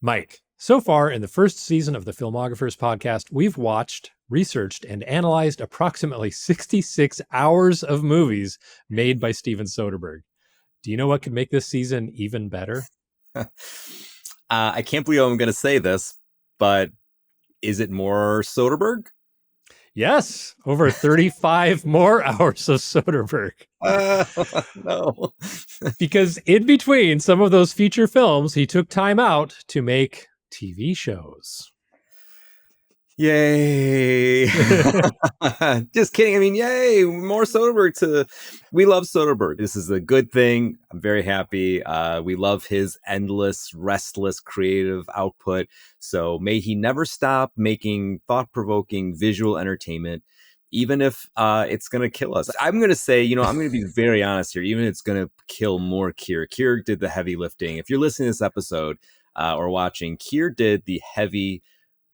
Mike, so far in the first season of the Filmographers podcast, we've watched, researched, and analyzed approximately 66 hours of movies made by Steven Soderbergh. Do you know what could make this season even better? I can't believe I'm going to say this, but is it more Soderbergh? Yes, over 35 more hours of Soderbergh. No. Because in between some of those feature films, he took time out to make TV shows. Yay. Just kidding. I mean, yay, more Soderbergh. We love Soderbergh. This is a good thing. I'm very happy. We love his endless, restless, creative output. So may he never stop making thought-provoking visual entertainment, even if it's going to kill us. I'm going to say, I'm going to be very honest here, even if it's going to kill more Keir. Keir did the heavy lifting. If you're listening to this episode or watching, Keir did the heavy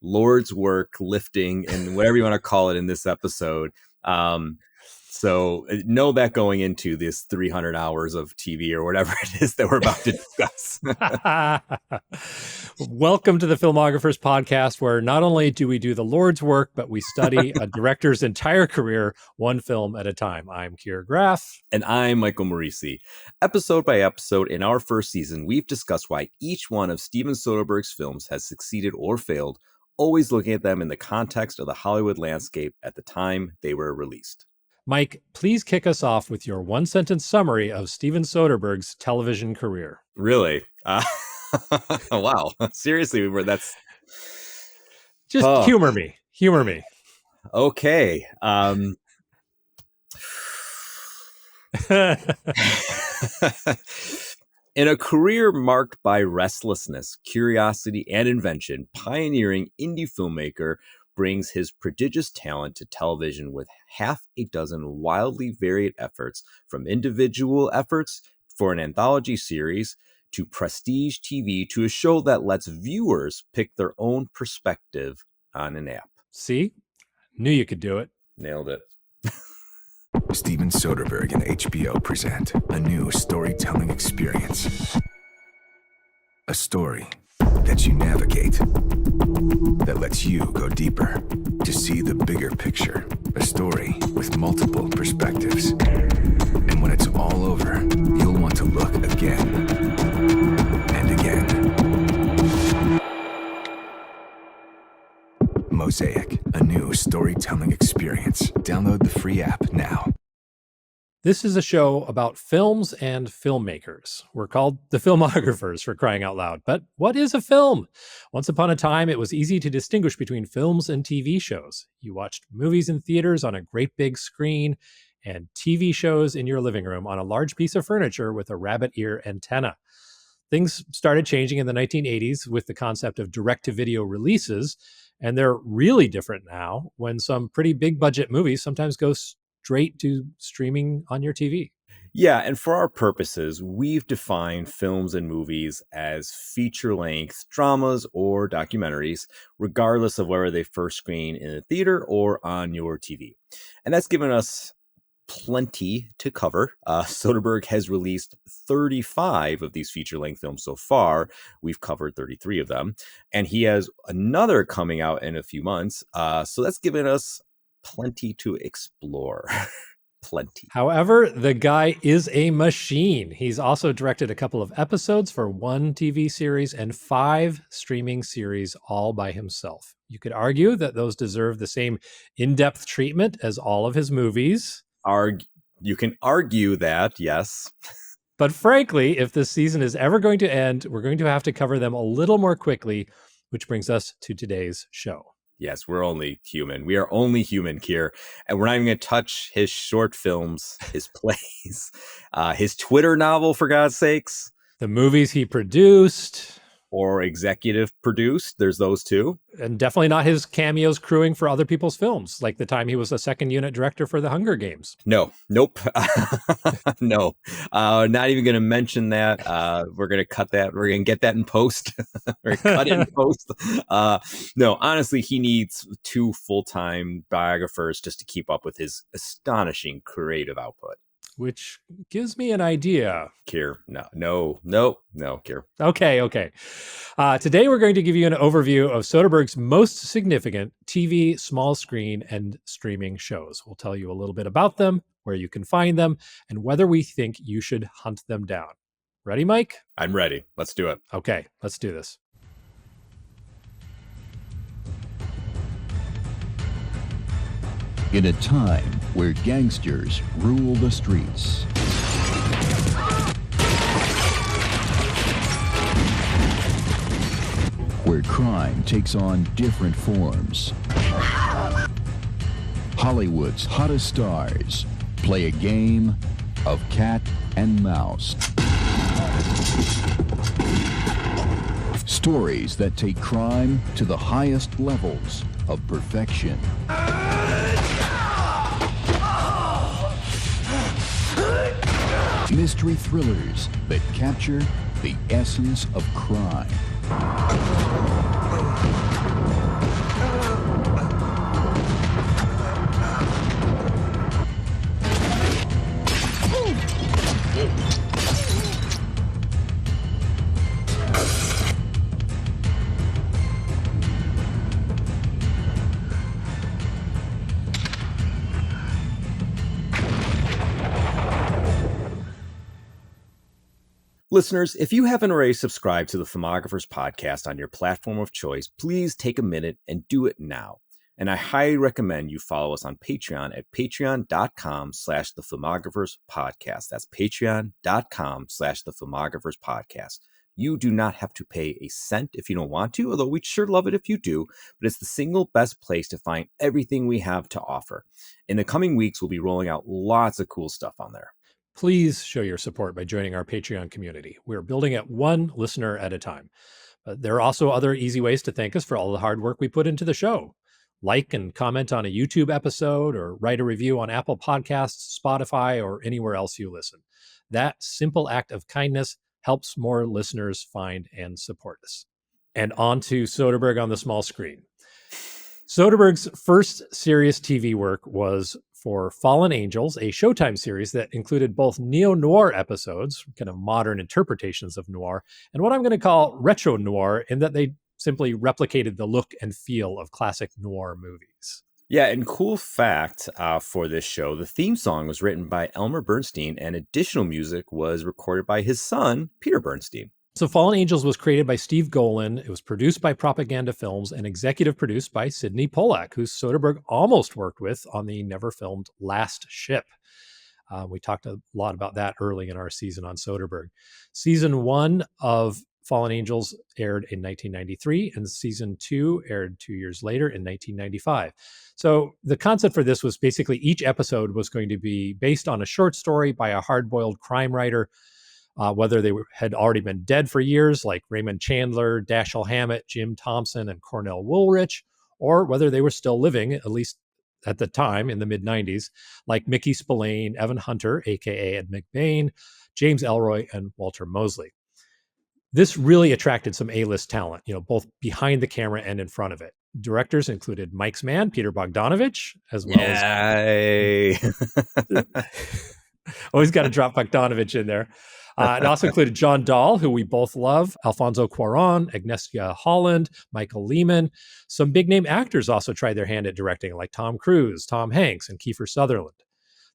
Lord's work, lifting, and whatever you want to call it in this episode. So know that going into this 300 hours of TV or whatever it is that we're about to discuss. Welcome to the Filmographers podcast, where not only do we do the Lord's work, but we study a director's entire career, one film at a time. I'm Keir Graff. And I'm Michael Moreci. Episode by episode in our first season, we've discussed why each one of Steven Soderbergh's films has succeeded or failed, always looking at them in the context of the Hollywood landscape at the time they were released. Mike, please kick us off with your one-sentence summary of Steven Soderbergh's television career. Really? Wow. Seriously, that's... Just humor me. Humor me. Okay. In a career marked by restlessness, curiosity, and invention, pioneering indie filmmaker brings his prodigious talent to television with half a dozen wildly varied efforts, from individual efforts for an anthology series to prestige TV to a show that lets viewers pick their own perspective on an app. See? Knew you could do it. Nailed it. Steven Soderbergh and HBO present a new storytelling experience. A story that you navigate, that lets you go deeper to see the bigger picture. A story with multiple perspectives. And when it's all over, you'll want to look again and again. Mosaic, a new storytelling experience. Download the free app now. This is a show about films and filmmakers. We're called the Filmographers, for crying out loud. But what is a film? Once upon a time, it was easy to distinguish between films and TV shows. You watched movies in theaters on a great big screen and TV shows in your living room on a large piece of furniture with a rabbit ear antenna. Things started changing in the 1980s with the concept of direct-to-video releases, and they're really different now when some pretty big budget movies sometimes go straight to streaming on your TV. Yeah, and for our purposes, we've defined films and movies as feature-length dramas or documentaries, regardless of whether they first screen in a theater or on your TV. And that's given us plenty to cover. Soderbergh has released 35 of these feature-length films so far. We've covered 33 of them. And he has another coming out in a few months. So that's given us plenty to explore. Plenty. However, the guy is a machine. He's also directed a couple of episodes for one TV series and 5 streaming series all by himself. You could argue that those deserve the same in-depth treatment as all of his movies. You can argue that, yes. But frankly, if this season is ever going to end, we're going to have to cover them a little more quickly, which brings us to today's show. Yes, we're only human. We are only human, Keir. And we're not even going to touch his short films, his plays, his Twitter novel, for God's sakes. The movies he produced. Or executive produced. There's those too. And definitely not his cameos crewing for other people's films, like the time he was a second unit director for The Hunger Games. No, nope. No, not even going to mention that. We're going to cut that. We're going to get that in post. We're going to cut it in post. No, honestly, he needs 2 full-time biographers just to keep up with his astonishing creative output. which gives me an idea. Keir, no, Keir. Okay. Today we're going to give you an overview of Soderbergh's most significant TV, small screen, and streaming shows. We'll tell you a little bit about them, where you can find them, and whether we think you should hunt them down. Ready, Mike? I'm ready. Let's do it. Okay, let's do this. In a time where gangsters rule the streets, where crime takes on different forms, Hollywood's hottest stars play a game of cat and mouse. Stories that take crime to the highest levels of perfection. Mystery thrillers that capture the essence of crime. Listeners, if you haven't already subscribed to the Filmographers podcast on your platform of choice, please take a minute and do it now. And I highly recommend you follow us on Patreon at patreon.com/the Filmographers podcast. That's patreon.com/the Filmographers podcast. You do not have to pay a cent if you don't want to, although we'd sure love it if you do, but it's the single best place to find everything we have to offer. In the coming weeks, we'll be rolling out lots of cool stuff on there. Please show your support by joining our Patreon community. We're building it one listener at a time. But there are also other easy ways to thank us for all the hard work we put into the show. Like and comment on a YouTube episode, or write a review on Apple Podcasts, Spotify, or anywhere else you listen. That simple act of kindness helps more listeners find and support us. And on to Soderbergh on the small screen. Soderbergh's first serious TV work was for Fallen Angels, a Showtime series that included both neo-noir episodes, kind of modern interpretations of noir, and what I'm going to call retro-noir, in that they simply replicated the look and feel of classic noir movies. Yeah, and cool fact for this show, the theme song was written by Elmer Bernstein, and additional music was recorded by his son, Peter Bernstein. So Fallen Angels was created by Steve Golan. It was produced by Propaganda Films and executive produced by Sidney Pollack, who Soderbergh almost worked with on the never-filmed Last Ship. We talked a lot about that early in our season on Soderbergh. Season 1 of Fallen Angels aired in 1993, and season 2 aired 2 years later in 1995. So the concept for this was basically each episode was going to be based on a short story by a hard-boiled crime writer, whether they had already been dead for years, like Raymond Chandler, Dashiell Hammett, Jim Thompson, and Cornell Woolrich, or whether they were still living, at least at the time in the mid-90s, like Mickey Spillane, Evan Hunter, a.k.a. Ed McBain, James Ellroy, and Walter Mosley. This really attracted some A-list talent, both behind the camera and in front of it. Directors included Mike's man, Peter Bogdanovich, as well as... Always got to drop Bogdanovich in there. It also included John Dahl, who we both love, Alfonso Cuarón, Agnieszka Holland, Michael Lehman. Some big-name actors also tried their hand at directing, like Tom Cruise, Tom Hanks, and Kiefer Sutherland.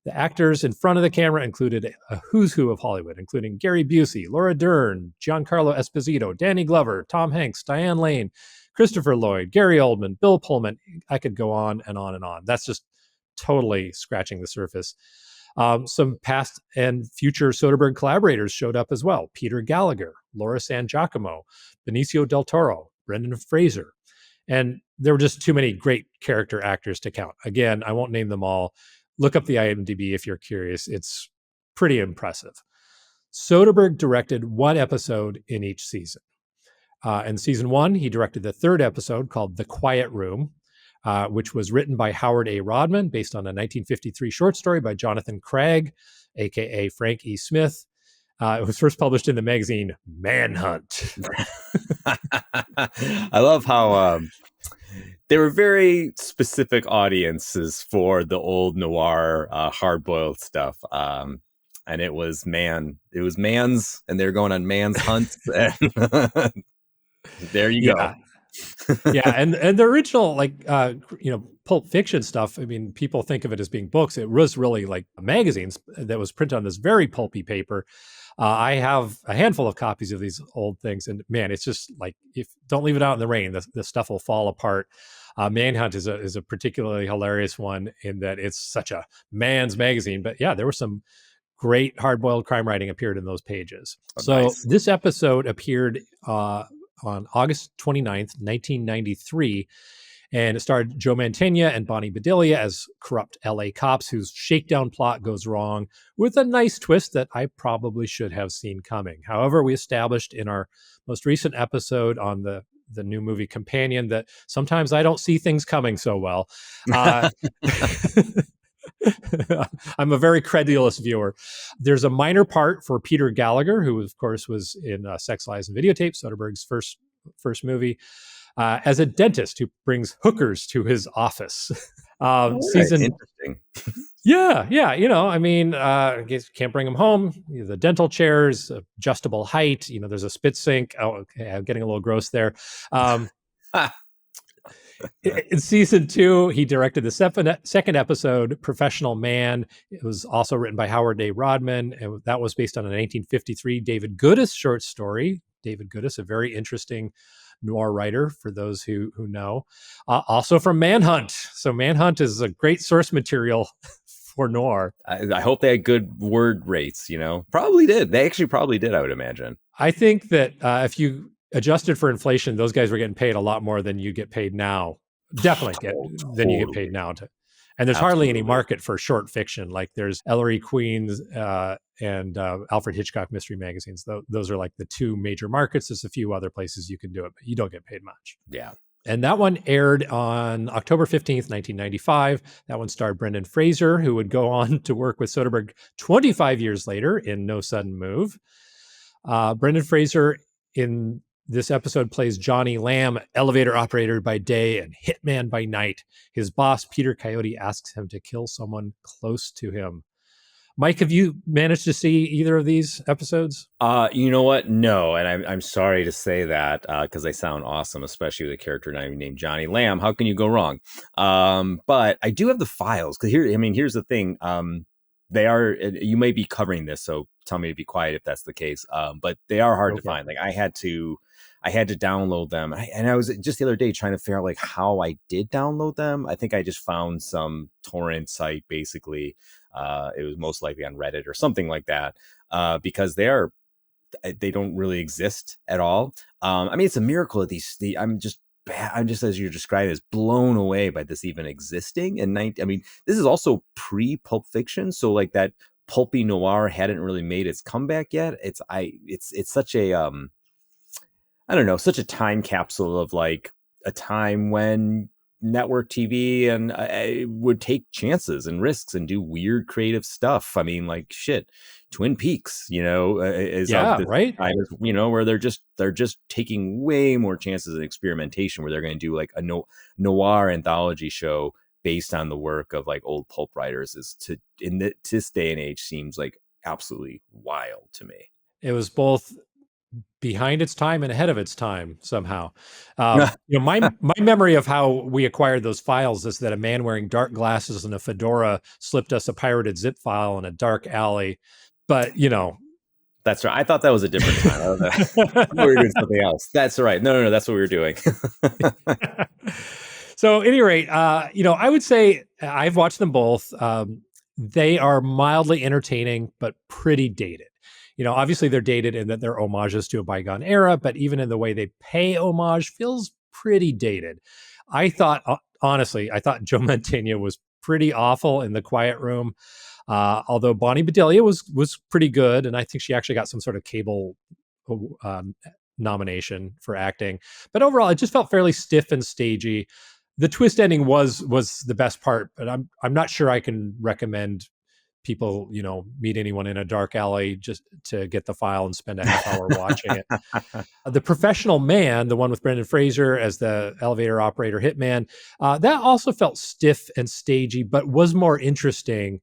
The actors in front of the camera included a who's who of Hollywood, including Gary Busey, Laura Dern, Giancarlo Esposito, Danny Glover, Tom Hanks, Diane Lane, Christopher Lloyd, Gary Oldman, Bill Pullman. I could go on and on and on. That's just totally scratching the surface. Some past and future Soderbergh collaborators showed up as well. Peter Gallagher, Laura San Giacomo, Benicio del Toro, Brendan Fraser. And there were just too many great character actors to count. Again, I won't name them all. Look up the IMDb if you're curious. It's pretty impressive. Soderbergh directed one episode in each season. In season 1, he directed the third episode called The Quiet Room, which was written by Howard A. Rodman, based on a 1953 short story by Jonathan Craig, a.k.a. Frank E. Smith. It was first published in the magazine Manhunt. I love how they were very specific audiences for the old noir hard-boiled stuff. and it was man's, and they're going on man's hunts. And there you go. Yeah. Yeah, and the original, like, Pulp Fiction stuff, I mean, people think of it as being books. It was really like magazines that was printed on this very pulpy paper. I have a handful of copies of these old things, and man, it's just like, if don't leave it out in the rain, the stuff will fall apart. Manhunt is a particularly hilarious one in that it's such a man's magazine, but yeah, there were some great hard-boiled crime writing appeared in those pages. Oh, So nice. this episode appeared on August 29th, 1993, and it starred Joe Mantegna and Bonnie Bedelia as corrupt LA cops whose shakedown plot goes wrong with a nice twist that I probably should have seen coming. However, we established in our most recent episode on the new movie Companion that sometimes I don't see things coming so well. I'm a very credulous viewer. There's a minor part for Peter Gallagher, who of course was in Sex, Lies, and Videotapes, Soderbergh's first movie, as a dentist who brings hookers to his office. Season Interesting. Yeah. I mean, I guess you can't bring them home. The dental chairs, adjustable height. There's a spit sink. Oh, okay, I'm getting a little gross there. In season 2, he directed the second episode, Professional Man. It was also written by Howard A. Rodman, and that was based on a 1953 David Goodis short story. David Goodis, a very interesting noir writer for those who know. Also from Manhunt. So Manhunt is a great source material for noir. I hope they had good word rates, Probably did. They actually probably did, I would imagine. I think that if you adjusted for inflation, those guys were getting paid a lot more than you get paid now. Definitely than you get paid now. And there's hardly any market for short fiction. Like there's Ellery Queen's and Alfred Hitchcock mystery magazines. Those are like the two major markets. There's a few other places you can do it, but you don't get paid much. Yeah. And that one aired on October 15th, 1995. That one starred Brendan Fraser, who would go on to work with Soderbergh 25 years later in No Sudden Move. Brendan Fraser in this episode plays Johnny Lamb, elevator operator by day and hitman by night. His boss, Peter Coyote, asks him to kill someone close to him. Mike, have you managed to see either of these episodes? You know what? No, and I'm sorry to say that because they sound awesome, especially with a character named Johnny Lamb. How can you go wrong? But I do have the files because here's the thing. They are, you may be covering this, so tell me to be quiet if that's the case. But they are hard to find. Like I had to download them, and I was just the other day trying to figure out like how I did download them. I think I just found some torrent site, basically. It was most likely on Reddit or something like that, because they don't really exist at all. It's a miracle that I'm just as you're describing, is blown away by this even existing. And this is also pre Pulp Fiction, so like that pulpy noir hadn't really made its comeback yet. It's such a I don't know, such a time capsule of like a time when network TV and would take chances and risks and do weird creative stuff. Like shit, Twin Peaks, is right. Where they're just taking way more chances and experimentation, where they're going to do like a noir anthology show based on the work of like old pulp writers. This day and age seems like absolutely wild to me. It was both behind its time and ahead of its time somehow. My memory of how we acquired those files is that a man wearing dark glasses and a fedora slipped us a pirated zip file in a dark alley. But that's right. I thought that was a different time. We were doing something else. That's right. No, that's what we were doing. So, at any rate, I would say I've watched them both. They are mildly entertaining, but pretty dated. Obviously they're dated in that they're homages to a bygone era, but even in the way they pay homage feels pretty dated. I thought Joe Mantegna was pretty awful in The Quiet Room. Although Bonnie Bedelia was pretty good, and I think she actually got some sort of cable nomination for acting. But overall, it just felt fairly stiff and stagey. The twist ending was the best part, but I'm not sure I can recommend people, meet anyone in a dark alley just to get the file and spend a half hour watching it. The Professional Man, the one with Brendan Fraser as the elevator operator hitman, that also felt stiff and stagey, but was more interesting,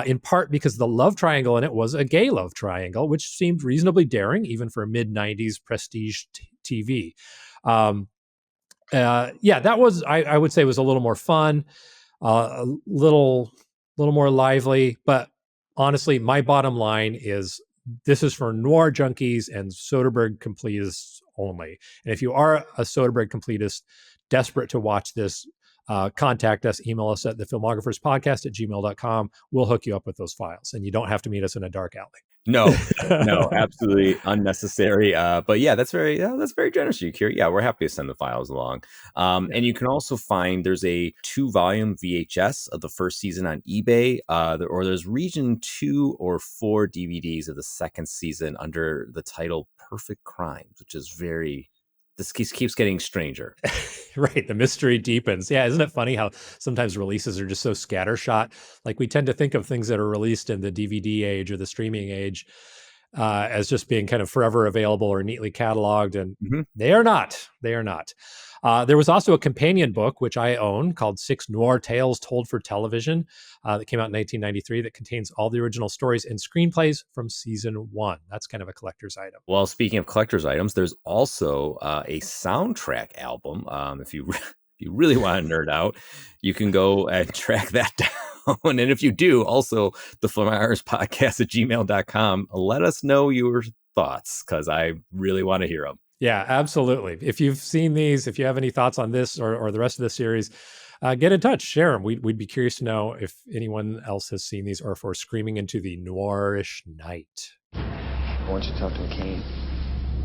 in part because the love triangle in it was a gay love triangle, which seemed reasonably daring, even for mid-90s prestige TV. That was, I would say, was a little more fun, a little more lively. But honestly, my bottom line is this is for noir junkies and Soderbergh completists only. And if you are a Soderbergh completist desperate to watch this, contact us, email us at thefilmographerspodcast@gmail.com. We'll hook you up with those files, and you don't have to meet us in a dark alley. No, absolutely unnecessary. But yeah, that's very generous of you, Keir. Yeah, we're happy to send the files along. And you can also find there's a 2-volume VHS of the first season on eBay, or there's region 2 or 4 DVDs of the second season under the title Perfect Crimes, which is this keeps getting stranger. Right. The mystery deepens. Yeah. Isn't it funny how sometimes releases are just so scattershot? Like, we tend to think of things that are released in the DVD age or the streaming age as just being kind of forever available or neatly cataloged. And they are not. They are not. There was also a companion book, which I own, called 6 Noir Tales Told for Television, that came out in 1993, that contains all the original stories and screenplays from season 1. That's kind of a collector's item. Well, speaking of collector's items, there's also a soundtrack album. If you really want to nerd out, you can go and track that down. And if you do, also the filmographerspodcast@gmail.com. Let us know your thoughts, because I really want to hear them. Yeah, absolutely. If you've seen these, if you have any thoughts on this or the rest of the series, get in touch, share them. We'd be curious to know if anyone else has seen these, or if we're screaming into the noirish night. Why don't you talk to McCain?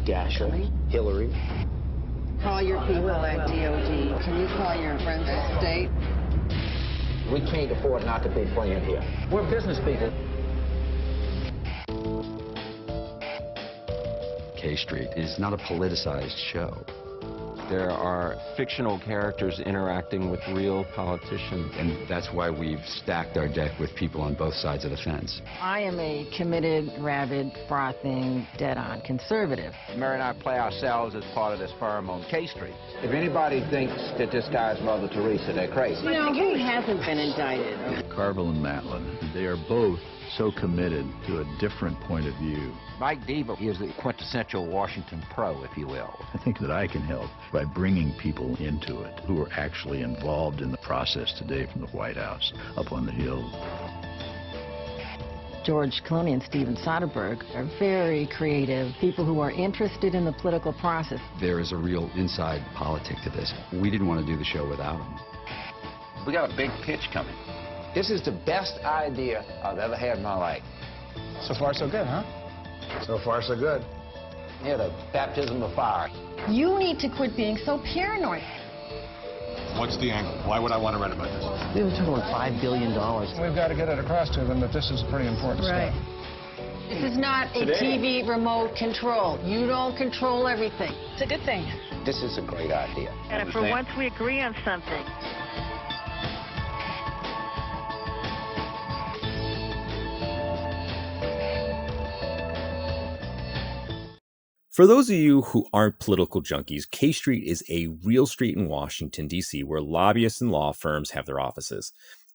Dasher? Hillary? Call your people at DOD. Can you call your friends at state? We can't afford not to be playing here. We're business people. K Street is not a politicized show. There are fictional characters interacting with real politicians. And that's why we've stacked our deck with people on both sides of the fence. I am a committed, rabid, frothing, dead-on conservative. Mary and I play ourselves as part of this firm on K Street. If anybody thinks that this guy's Mother Teresa, they're crazy. Who hasn't been indicted? Carville and Matlin, they are both so committed to a different point of view. Mike Diva is the quintessential Washington pro, if you will. I think that I can help by bringing people into it who are actually involved in the process today from the White House up on the Hill. George Clooney and Steven Soderbergh are very creative people who are interested in the political process. There is a real inside politic to this. We didn't want to do the show without them. We got a big pitch coming. This is the best idea I've ever had in my life. So far, so good, huh? So far, so good. Yeah, the baptism of fire. You need to quit being so paranoid. What's the angle? Why would I want to write about this? We were talking about $5 billion. We've got to get it across to them that this is pretty important stuff. This is not a TV remote control. You don't control everything. It's a good thing. This is a great idea. And for once we agree on something. For those of you who aren't political junkies, K Street is a real street in Washington, D.C., where lobbyists and law firms have their offices.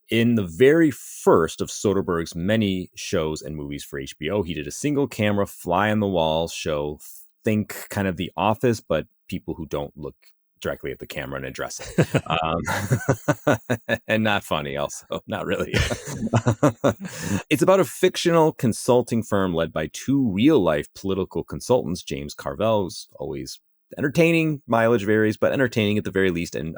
In the very first of Soderbergh's many shows and movies for HBO, he did a single camera, fly on the wall show. Think kind of The Office, but people who don't look directly at the camera and address it. And not funny also, not really. It's about a fictional consulting firm led by 2 real-life political consultants, James Carville, who's always entertaining, mileage varies, but entertaining at the very least, and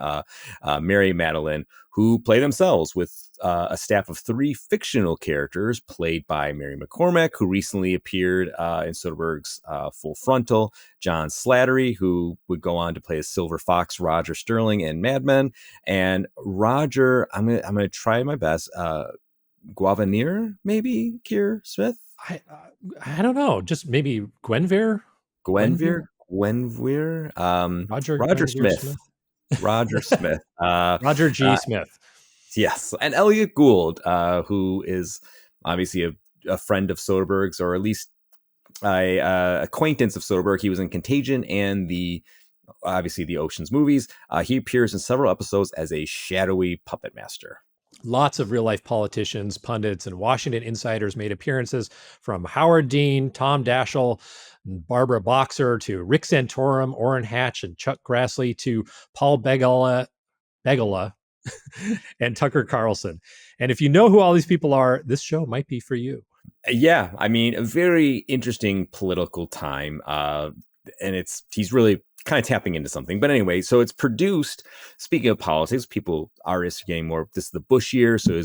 Mary Madeline, who play themselves with a staff of 3 fictional characters played by Mary McCormack, who recently appeared in Soderbergh's Full Frontal, John Slattery, who would go on to play as Silver Fox Roger Sterling in Mad Men, and Roger, I'm gonna try my best, Guavanir, maybe, Keir Smith? I don't know, just maybe Gwenvere? Roger Smith. Roger Smith. Roger G. Smith. Yes. And Elliot Gould, who is obviously a friend of Soderbergh's, or at least a acquaintance of Soderbergh. He was in Contagion and obviously the Ocean's movies. He appears in several episodes as a shadowy puppet master. Lots of real life politicians, pundits, and Washington insiders made appearances, from Howard Dean, Tom Daschle, Barbara Boxer, to Rick Santorum, Orrin Hatch, and Chuck Grassley, to Paul Begala, and Tucker Carlson. And if you know who all these people are, this show might be for you. Yeah, I mean, a very interesting political time. And he's really kind of tapping into something. But anyway, so it's produced, speaking of politics, people are getting more, this is the Bush year, so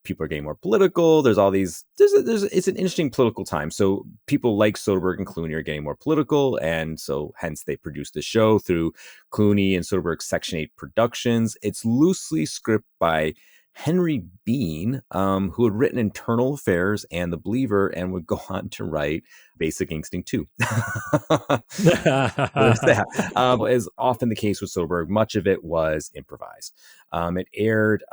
people are getting more political. There's all these, it's an interesting political time. So people like Soderbergh and Clooney are getting more political. And so hence they produced the show through Clooney and Soderbergh's Section 8 Productions. It's loosely scripted by Henry Bean, who had written Internal Affairs and The Believer, and would go on to write Basic Instinct 2. There's that. As often the case with Soderbergh, much of it was improvised. It aired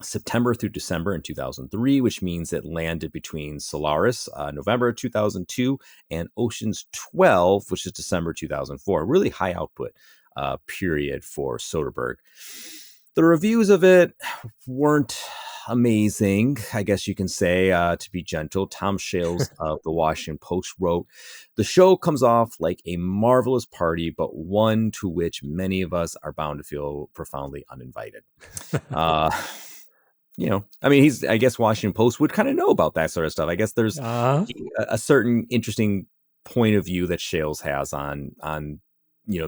September through December in 2003, which means it landed between Solaris, November 2002, and Ocean's 12, which is December 2004. Really high output period for Soderbergh. The reviews of it weren't amazing, I guess you can say, to be gentle. Tom Shales of the Washington Post wrote, "The show comes off like a marvelous party, but one to which many of us are bound to feel profoundly uninvited." I mean, I guess Washington Post would kind of know about that sort of stuff. I guess there's a certain interesting point of view that Shales has on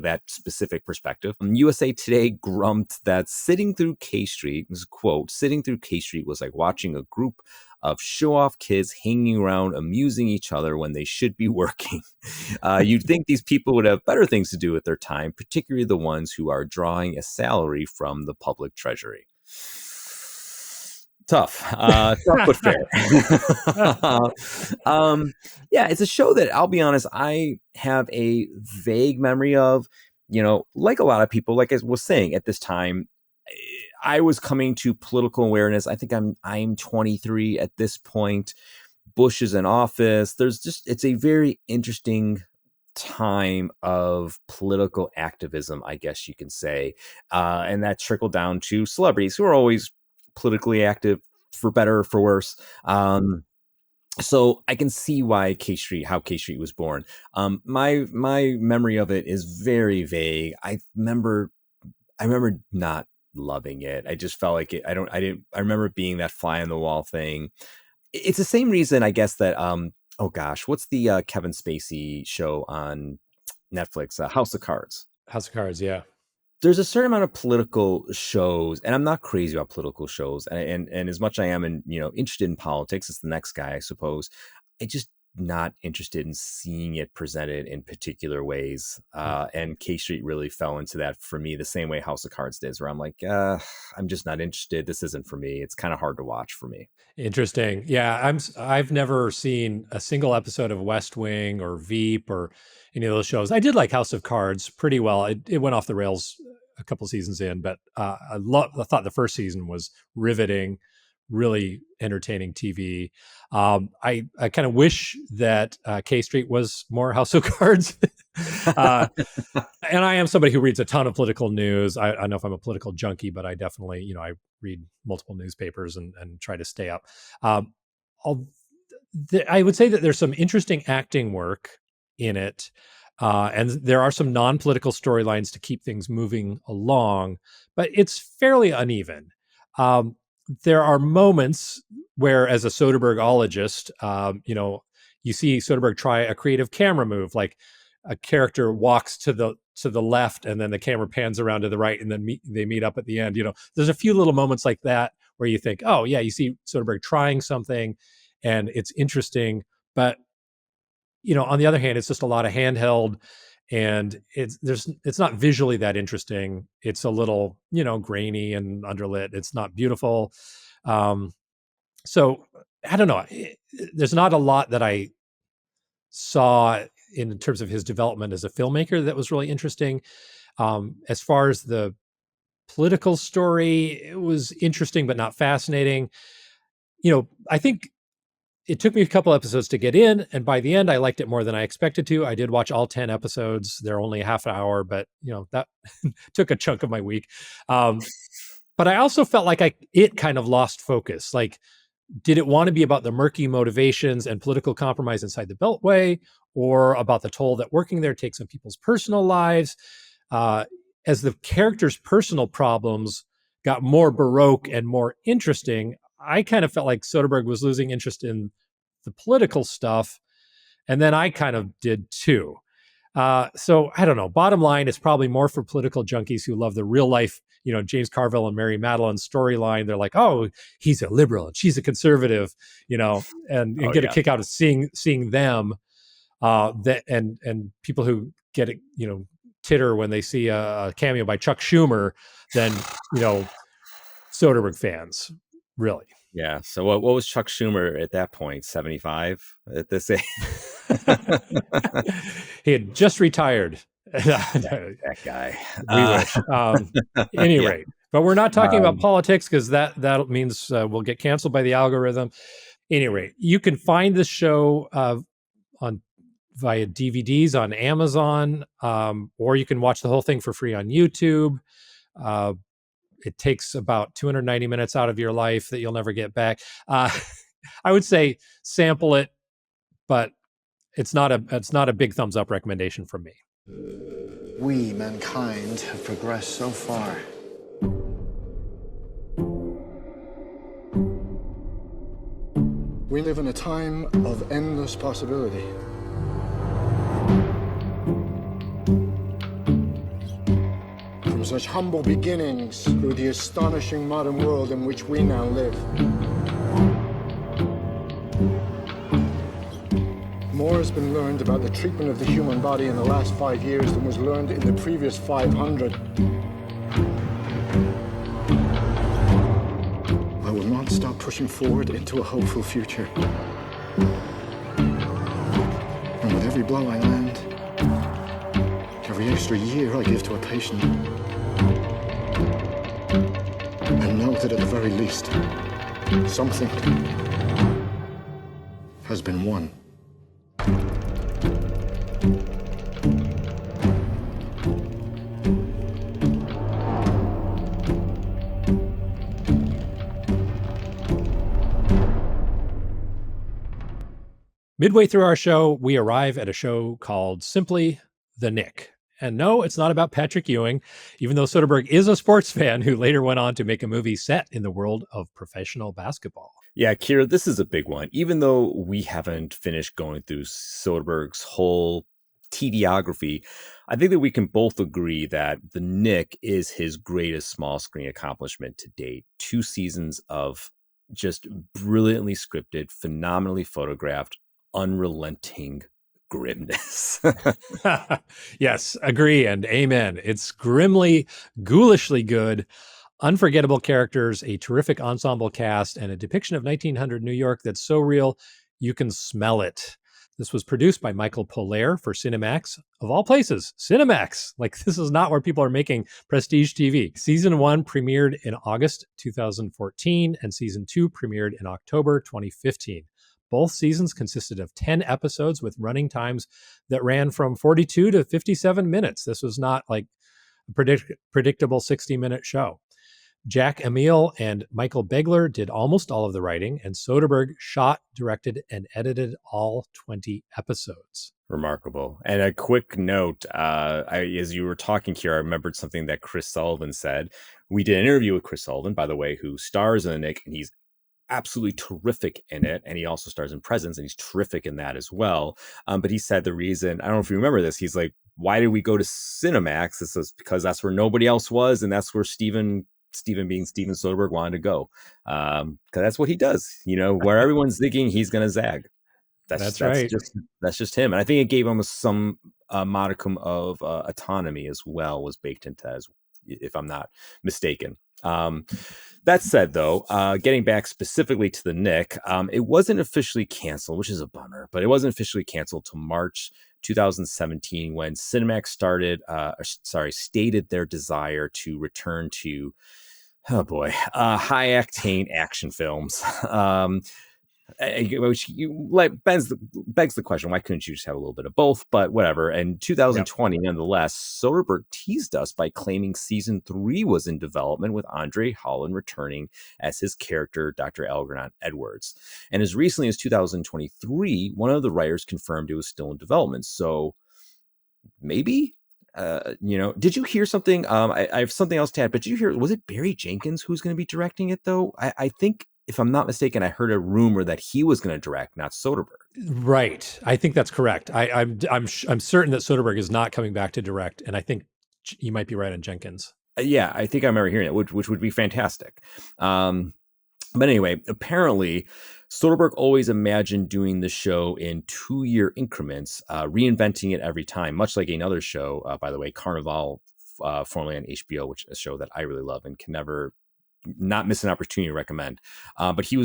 that specific perspective. USA Today grumped that sitting through K Street, this is a quote, "Sitting through K Street was like watching a group of show-off kids hanging around amusing each other when they should be working. You'd think these people would have better things to do with their time, particularly the ones who are drawing a salary from the public treasury." Tough but fair. Yeah, it's a show that, I'll be honest, I have a vague memory of. Like a lot of people, like I was saying, at this time, I was coming to political awareness. I think I'm 23 at this point. Bush is in office. It's a very interesting time of political activism, I guess you can say, and that trickled down to celebrities who are always politically active, for better or for worse. So I can see why how K Street was born. My memory of it is very vague. I remember not loving it. I just felt like it. I remember it being that fly on the wall thing. It's the same reason, I guess, that oh gosh, what's the Kevin Spacey show on Netflix? House of Cards. House of Cards, yeah. There's a certain amount of political shows, and I'm not crazy about political shows. And as much as I am interested in politics, it's the next guy, I suppose. I just not interested in seeing it presented in particular ways. And K Street really fell into that for me, the same way House of Cards did, where I'm like, I'm just not interested. This isn't for me. It's kind of hard to watch for me. Interesting. Yeah, I've never seen a single episode of West Wing or Veep or any of those shows. I did like House of Cards pretty well. It went off the rails a couple seasons in, but I thought the first season was riveting, really entertaining TV. I kind of wish that K Street was more House of Cards. And I am somebody who reads a ton of political news. I don't know if I'm a political junkie, but I definitely, I read multiple newspapers and try to stay up. I would say that there's some interesting acting work in it. And there are some non-political storylines to keep things moving along, but it's fairly uneven. There are moments where, as a Soderberghologist, you see Soderbergh try a creative camera move, like a character walks to the left and then the camera pans around to the right and then they meet up at the end. There's a few little moments like that where you think, oh yeah, you see Soderbergh trying something and it's interesting, but on the other hand, it's just a lot of handheld and it's not visually that interesting. It's a little, grainy and underlit. It's not beautiful. So I don't know. There's not a lot that I saw in terms of his development as a filmmaker that was really interesting. As far as the political story, it was interesting, but not fascinating. I think it took me a couple episodes to get in, and by the end, I liked it more than I expected to. I did watch all 10 episodes. They're only a half an hour, but that took a chunk of my week. But I also felt like it kind of lost focus. Like, did it want to be about the murky motivations and political compromise inside the Beltway, or about the toll that working there takes on people's personal lives? As the characters' personal problems got more baroque and more interesting, I kind of felt like Soderbergh was losing interest in the political stuff. And then I kind of did too. So I don't know. Bottom line, it's probably more for political junkies who love the real life, James Carville and Mary Madeline storyline. They're like, oh, he's a liberal and she's a conservative, and get a kick out of seeing them. And people who get it, titter when they see a cameo by Chuck Schumer than, Soderbergh fans, really. Yeah. So what was Chuck Schumer at that point? 75 at this age? He had just retired. that guy. We wish. Any rate, but we're not talking about politics because that means we'll get canceled by the algorithm. Any rate, you can find this show via DVDs on Amazon, or you can watch the whole thing for free on YouTube. It takes about 290 minutes out of your life that you'll never get back. I would say sample it, but it's not a big thumbs up recommendation from me. We, mankind, have progressed so far. We live in a time of endless possibility. From such humble beginnings through the astonishing modern world in which we now live. More has been learned about the treatment of the human body in the last 5 years than was learned in the previous 500. I will not stop pushing forward into a hopeful future. And with every blow I land, every extra year I give to a patient, and know that at the very least, something has been won. Midway through our show, we arrive at a show called simply The Knick. And no, it's not about Patrick Ewing, even though Soderbergh is a sports fan who later went on to make a movie set in the world of professional basketball. Yeah, Keir, this is a big one. Even though we haven't finished going through Soderbergh's whole tediography, I think that we can both agree that The Knick is his greatest small screen accomplishment to date. 2 seasons of just brilliantly scripted, phenomenally photographed, unrelenting grimness. Yes, agree and amen. It's grimly, ghoulishly good, unforgettable characters, a terrific ensemble cast, and a depiction of 1900 New York that's so real you can smell it. This was produced by Michael Polaire for Cinemax, of all places. Cinemax! Like, this is not where people are making prestige TV. Season 1 premiered in August 2014, and Season 2 premiered in October 2015. Both seasons consisted of 10 episodes with running times that ran from 42 to 57 minutes. This was not like a predictable 60-minute show. Jack Emil and Michael Begler did almost all of the writing, and Soderbergh shot, directed, and edited all 20 episodes. Remarkable. And a quick note, as you were talking here, I remembered something that Chris Sullivan said. We did an interview with Chris Sullivan, by the way, who stars in The Knick, and he's absolutely terrific in it, and he also stars in Presence, and he's terrific in that as well. But he said the reason, I don't know if you remember this, he's like, why did we go to Cinemax? This was because that's where nobody else was, and that's where Steven being Steven Soderbergh wanted to go, because that's what he does. Where everyone's thinking he's gonna zag. That's right. That's just him, and I think it gave him some modicum of autonomy as well, was baked into that, if I'm not mistaken. That said, though, getting back specifically to The Knick, it wasn't officially canceled, which is a bummer, but it wasn't officially canceled till March 2017 when Cinemax stated their desire to return to Oh boy, high octane action films. Which begs the question, why couldn't you just have a little bit of both? But whatever. And 2020, nonetheless, Soderbergh teased us by claiming season 3 was in development, with Andre Holland returning as his character, Dr. Algernon Edwards. And as recently as 2023, one of the writers confirmed it was still in development. So maybe, did you hear something? I have something else to add, but did you hear, was it Barry Jenkins who's going to be directing it though? I think, if I'm not mistaken, I heard a rumor that he was going to direct, not Soderbergh. Right. I think that's correct. I'm certain that Soderbergh is not coming back to direct, and I think you might be right on Jenkins. Yeah, I think I remember hearing it, which would be fantastic. But anyway, apparently, Soderbergh always imagined doing the show in 2-year increments, reinventing it every time, much like another show, by the way, Carnival, formerly on HBO, which is a show that I really love and can never not miss an opportunity to recommend. But he being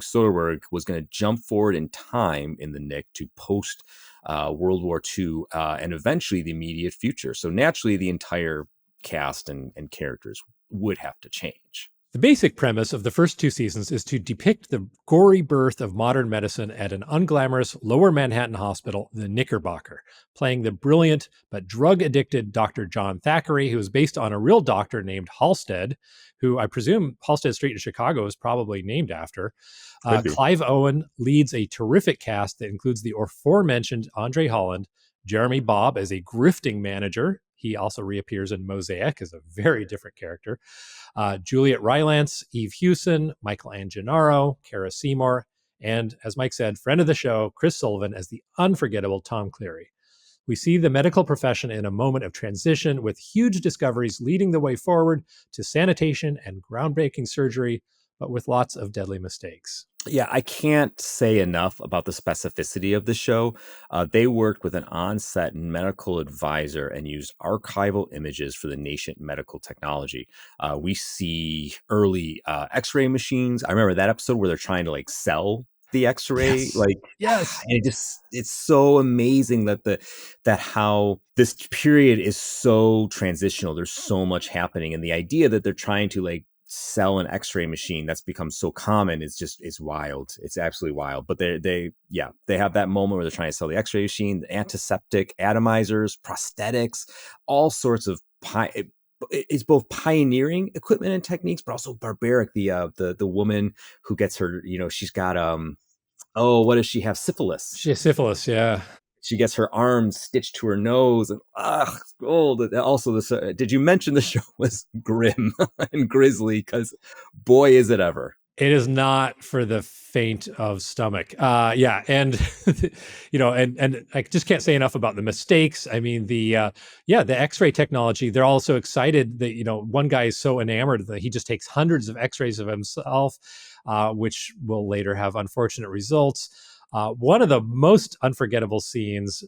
Soderbergh, was going to jump forward in time in the Knick to post World War II and eventually the immediate future. So naturally, the entire cast and characters would have to change. The basic premise of the first 2 seasons is to depict the gory birth of modern medicine at an unglamorous lower Manhattan hospital, the Knickerbocker, playing the brilliant but drug-addicted Dr. John Thackeray, who is based on a real doctor named Halstead, who I presume Halstead Street in Chicago is probably named after. Clive Owen leads a terrific cast that includes the aforementioned Andre Holland, Jeremy Bobb as a grifting manager. He also reappears in Mosaic as a very different character. Juliet Rylance, Eve Hewson, Michael Angenaro, Kara Seymour, and, as Mike said, friend of the show, Chris Sullivan as the unforgettable Tom Cleary. We see the medical profession in a moment of transition, with huge discoveries leading the way forward to sanitation and groundbreaking surgery, but with lots of deadly mistakes. Yeah, I can't say enough about the specificity of the show. They worked with an on-set medical advisor and used archival images for the nascent medical technology. We see early X-ray machines. I remember that episode where they're trying to sell the X-ray. Yes. And it's so amazing that how this period is so transitional. There's so much happening, and the idea that they're trying to sell an X-ray machine that's become so common is wild. It's absolutely wild. But they have that moment where they're trying to sell the X-ray machine, the antiseptic, atomizers, prosthetics, all sorts of it's both pioneering equipment and techniques, but also barbaric. The woman who gets her, she's got what does she have? Syphilis. She has syphilis, yeah. She gets her arms stitched to her nose, and also did you mention the show was grim and grisly? Because boy, is it ever. It is not for the faint of stomach. And and I just can't say enough about the mistakes. I mean, the X-ray technology, they're all so excited that, one guy is so enamored that he just takes hundreds of X-rays of himself, which will later have unfortunate results. One of the most unforgettable scenes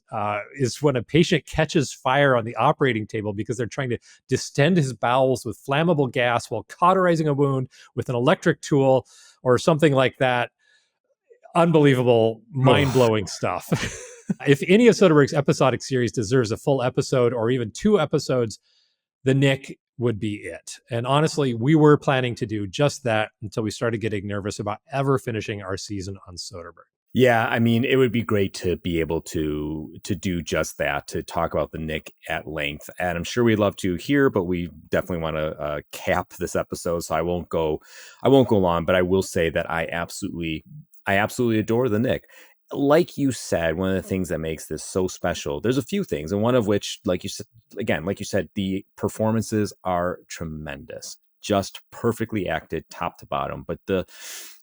is when a patient catches fire on the operating table because they're trying to distend his bowels with flammable gas while cauterizing a wound with an electric tool or something like that. Unbelievable, mind-blowing stuff. If any of Soderbergh's episodic series deserves a full episode or even 2 episodes, The Knick would be it. And honestly, we were planning to do just that until we started getting nervous about ever finishing our season on Soderbergh. Yeah, I mean, it would be great to be able to do just that, to talk about the Knick at length. And I'm sure we'd love to here, but we definitely want to cap this episode, so I won't go long. But I will say that I absolutely adore the Knick. Like you said, one of the things that makes this so special, there's a few things, and one of which, like you said, the performances are tremendous. Just perfectly acted top to bottom, but the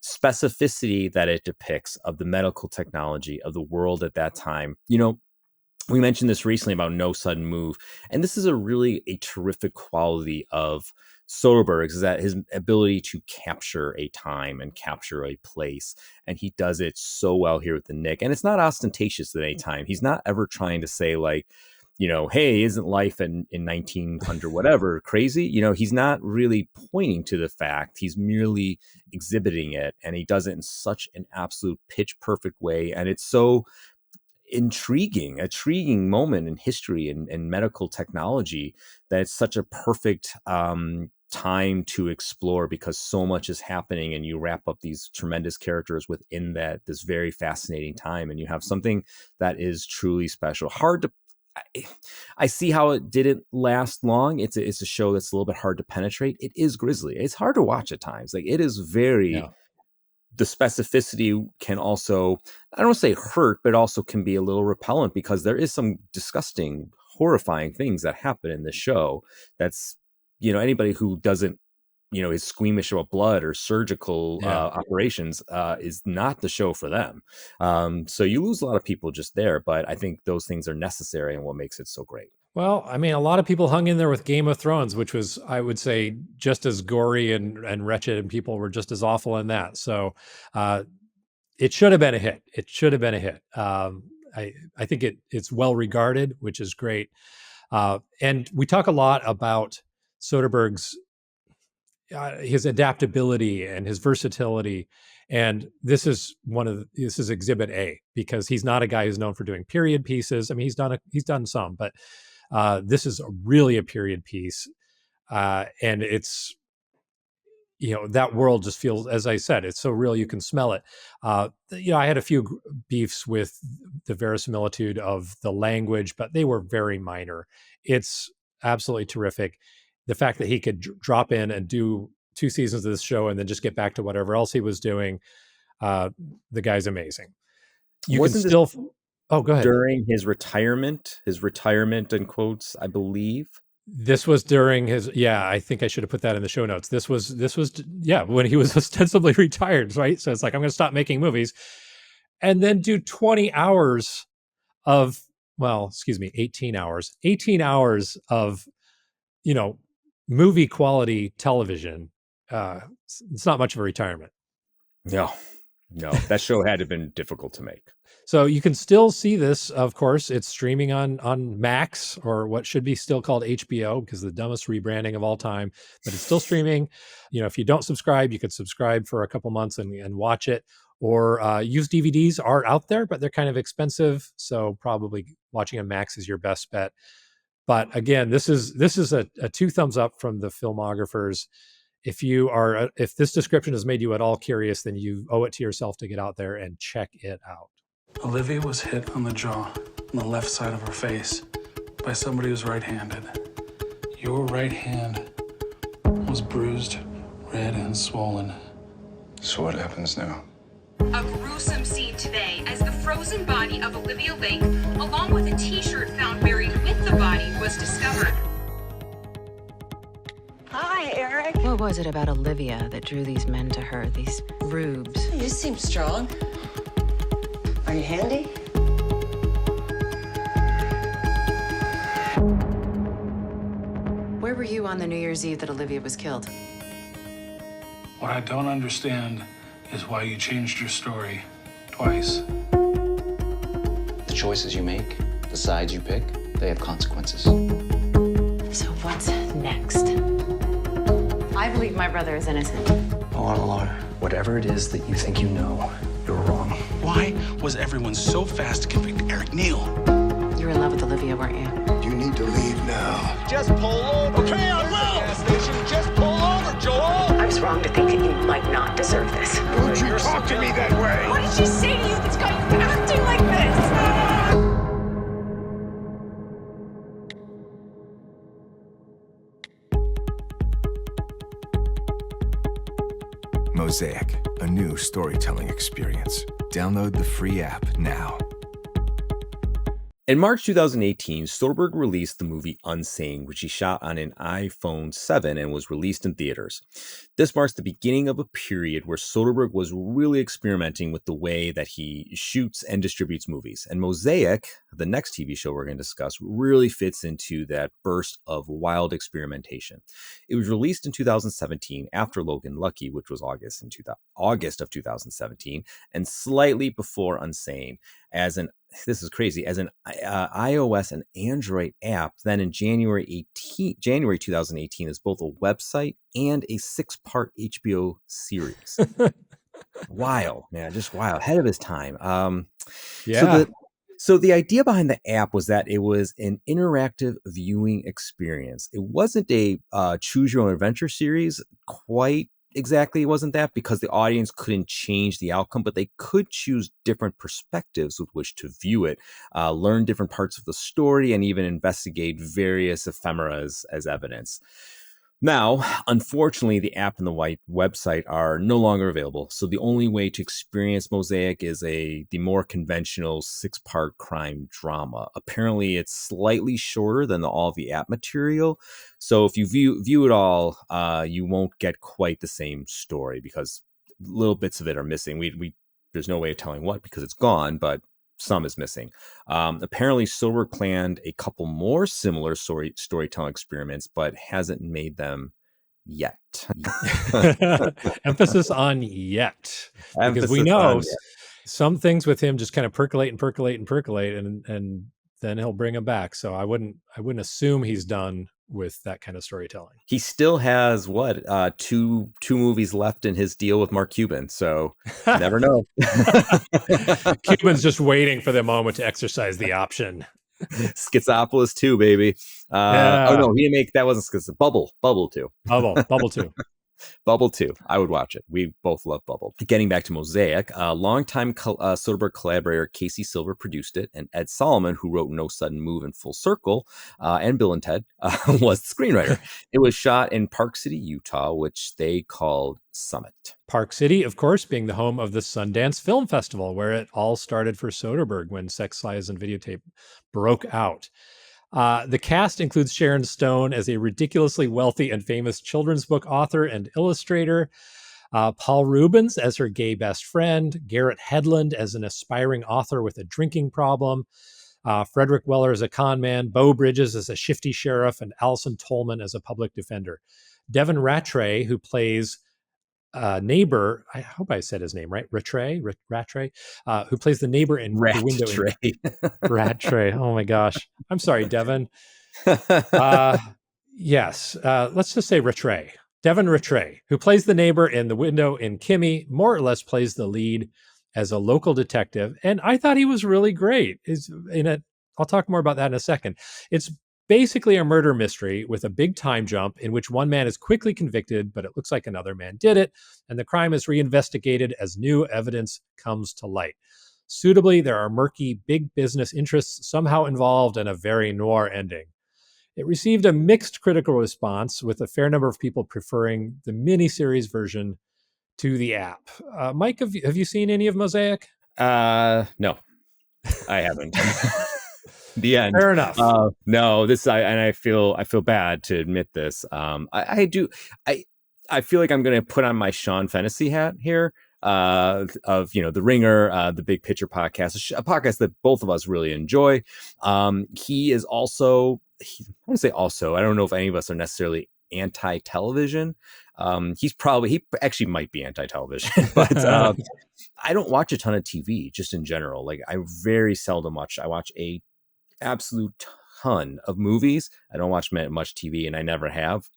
specificity that it depicts of the medical technology of the world at that time, we mentioned this recently about No Sudden Move, and this is a terrific quality of Soderbergh's, is that his ability to capture a time and capture a place, and he does it so well here with the Knick. And it's not ostentatious at any time. He's not ever trying to say hey, isn't life in 1900 whatever crazy? He's not really pointing to the fact. He's merely exhibiting it, and he does it in such an absolute pitch perfect way. And it's so intriguing moment in history and medical technology that it's such a perfect time to explore because so much is happening, and you wrap up these tremendous characters within this very fascinating time, and you have something that is truly special. Hard to I see how it didn't last long. It's a show that's a little bit hard to penetrate. It is grisly. It's hard to watch at times. Like, it is very the specificity can also, I don't want to say hurt, but also can be a little repellent, because there is some disgusting, horrifying things that happen in the show. That's, anybody who doesn't, is squeamish about blood or surgical operations is not the show for them. So you lose a lot of people just there, but I think those things are necessary and what makes it so great. Well, I mean, a lot of people hung in there with Game of Thrones, which was, I would say, just as gory and wretched, and people were just as awful in that. So it should have been a hit. It should have been a hit. I think it's well regarded, which is great. And we talk a lot about Soderbergh's his adaptability and his versatility. And this is exhibit A, because he's not a guy who's known for doing period pieces. I mean, he's done some, but this is really a period piece. And it's, that world just feels, as I said, it's so real, you can smell it. I had a few beefs with the verisimilitude of the language, but they were very minor. It's absolutely terrific. The fact that he could drop in and do 2 seasons of this show and then just get back to whatever else he was doing, the guy's amazing. You Wasn't can still... Oh, go ahead. During his retirement in quotes, I believe. This was during his, I think I should have put that in the show notes. This was when he was ostensibly retired, right? So it's like, I'm going to stop making movies and then do 20 hours of, 18 hours of, movie quality television. It's not much of a retirement. No, that show had to have been difficult to make. So you can still see this, of course. It's streaming on Max, or what should be still called HBO, because the dumbest rebranding of all time, but it's still streaming. If you don't subscribe, you could subscribe for a couple months and watch it, or used DVDs are out there, but they're kind of expensive. So probably watching on Max is your best bet. But again, this is a 2 thumbs up from the filmographers. If this description has made you at all curious, then you owe it to yourself to get out there and check it out. Olivia was hit on the jaw, on the left side of her face, by somebody who's right-handed. Your right hand was bruised, red, and swollen. So what happens now? A gruesome scene today as the frozen body of Olivia Lake, along with a t-shirt found buried with the body, was discovered. Hi, Eric. What was it about Olivia that drew these men to her, these rubes? You seem strong. Are you handy? Where were you on the New Year's Eve that Olivia was killed? What I don't understand is why you changed your story twice. The choices you make, the sides you pick, they have consequences. So what's next? I believe my brother is innocent. I want a lawyer. Whatever it is that you think you know, you're wrong. Why was everyone so fast to convict Eric Neal? You were in love with Olivia, weren't you? You need to leave now. Just pull over. Okay, I will. Just pull over, Joel. I was wrong to think that you might not deserve this. Don't you talk to me that way. What did she say to you that's got you acting like this? Mosaic, a new storytelling experience. Download the free app now. In March 2018, Soderbergh released the movie Unsane, which he shot on an iPhone 7 and was released in theaters. This marks the beginning of a period where Soderbergh was really experimenting with the way that he shoots and distributes movies. And Mosaic, the next TV show we're going to discuss, really fits into that burst of wild experimentation. It was released in 2017 after Logan Lucky, which was August of 2017, and slightly before Unsane, as an iOS and Android app. Then in January 2018 is both a website and a 6-part HBO series. Wild, man, just wild, ahead of his time. So the idea behind the app was that it was an interactive viewing experience. It wasn't a choose your own adventure series quite exactly. It wasn't that, because the audience couldn't change the outcome, but they could choose different perspectives with which to view it, learn different parts of the story, and even investigate various ephemeras as evidence. Now, unfortunately, the app and the website are no longer available. So the only way to experience Mosaic is the more conventional 6-part crime drama. Apparently, it's slightly shorter than all the app material. So if you view it all, you won't get quite the same story, because little bits of it are missing. There's no way of telling what, because it's gone, but some is missing. Apparently, Soderbergh planned a couple more similar storytelling experiments, but hasn't made them yet. Emphasis on yet, because we Emphasis know on yet. some things with him just kind of percolate and percolate and percolate, and then he'll bring them back. So I wouldn't assume he's done with that kind of storytelling. He still has two movies left in his deal with Mark Cuban, so never know. Cuban's just waiting for the moment to exercise the option. Schizopolis 2, baby. Yeah. Oh no, he didn't make that. Wasn't Schizopolis. Bubble 2. Bubble 2. Bubble 2. I would watch it. We both love Bubble. Getting back to Mosaic, longtime Soderbergh collaborator Casey Silver produced it, and Ed Solomon, who wrote No Sudden Move and Full Circle, and Bill and Ted, was the screenwriter. It was shot in Park City, Utah, which they called Summit. Park City, of course, being the home of the Sundance Film Festival, where it all started for Soderbergh when Sex, Lies, and Videotape broke out. The cast includes Sharon Stone as a ridiculously wealthy and famous children's book author and illustrator, Paul Rubens as her gay best friend, Garrett Hedlund as an aspiring author with a drinking problem, Frederick Weller as a con man, Beau Bridges as a shifty sheriff, and Allison Tolman as a public defender. Devin Rattray, who plays neighbor, I hope I said his name right, Rattray, who plays the neighbor in The Window in Rattray. Oh my gosh. I'm sorry, Devin. Yes, let's just say Rattray. Devin Rattray, who plays the neighbor in The Window in Kimmy, more or less plays the lead as a local detective. And I thought he was really great. I'll talk more about that in a second. It's basically a murder mystery with a big time jump in which one man is quickly convicted, but it looks like another man did it, and the crime is reinvestigated as new evidence comes to light. Suitably, there are murky big business interests somehow involved and a very noir ending. It received a mixed critical response, with a fair number of people preferring the miniseries version to the app. Mike, have you seen any of Mosaic? No, I haven't. The end. Fair enough. No, I feel bad to admit this. I feel like I'm going to put on my Sean Fennessy hat here, of The Ringer, the Big Picture podcast, a podcast that both of us really enjoy. He is also, I want to say also, I don't know if any of us are necessarily anti-television. He actually might be anti-television, but I don't watch a ton of TV just in general. Like, I very seldom watch. I watch a absolute ton of movies. I don't watch much TV, and I never have.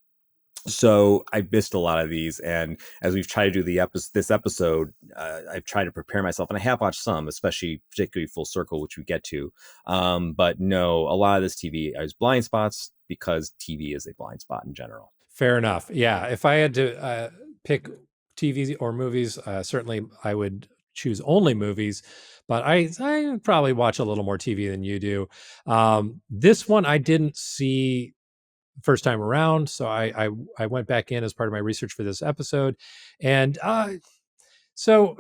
So I missed a lot of these. And as we've tried to do this episode, I've tried to prepare myself, and I have watched some, particularly Full Circle, which we get to. But no, a lot of this TV is blind spots, because TV is a blind spot in general. Fair enough. Yeah. If I had to pick TV or movies, certainly I would choose only movies, but I probably watch a little more TV than you do. This one I didn't see first time around, so I went back in as part of my research for this episode. And so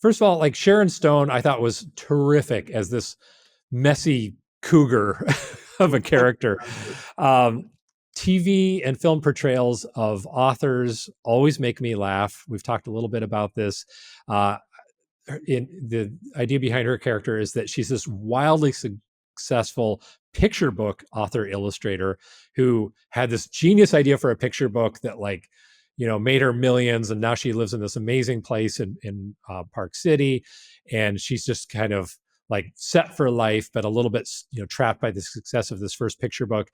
first of all, like, Sharon Stone, I thought was terrific as this messy cougar of a character. TV and film portrayals of authors always make me laugh. We've talked a little bit about this. In the idea behind her character is that she's this wildly successful picture book author illustrator who had this genius idea for a picture book that, like, made her millions, and now she lives in this amazing place in Park City, and she's just kind of like set for life, but a little bit trapped by the success of this first picture book.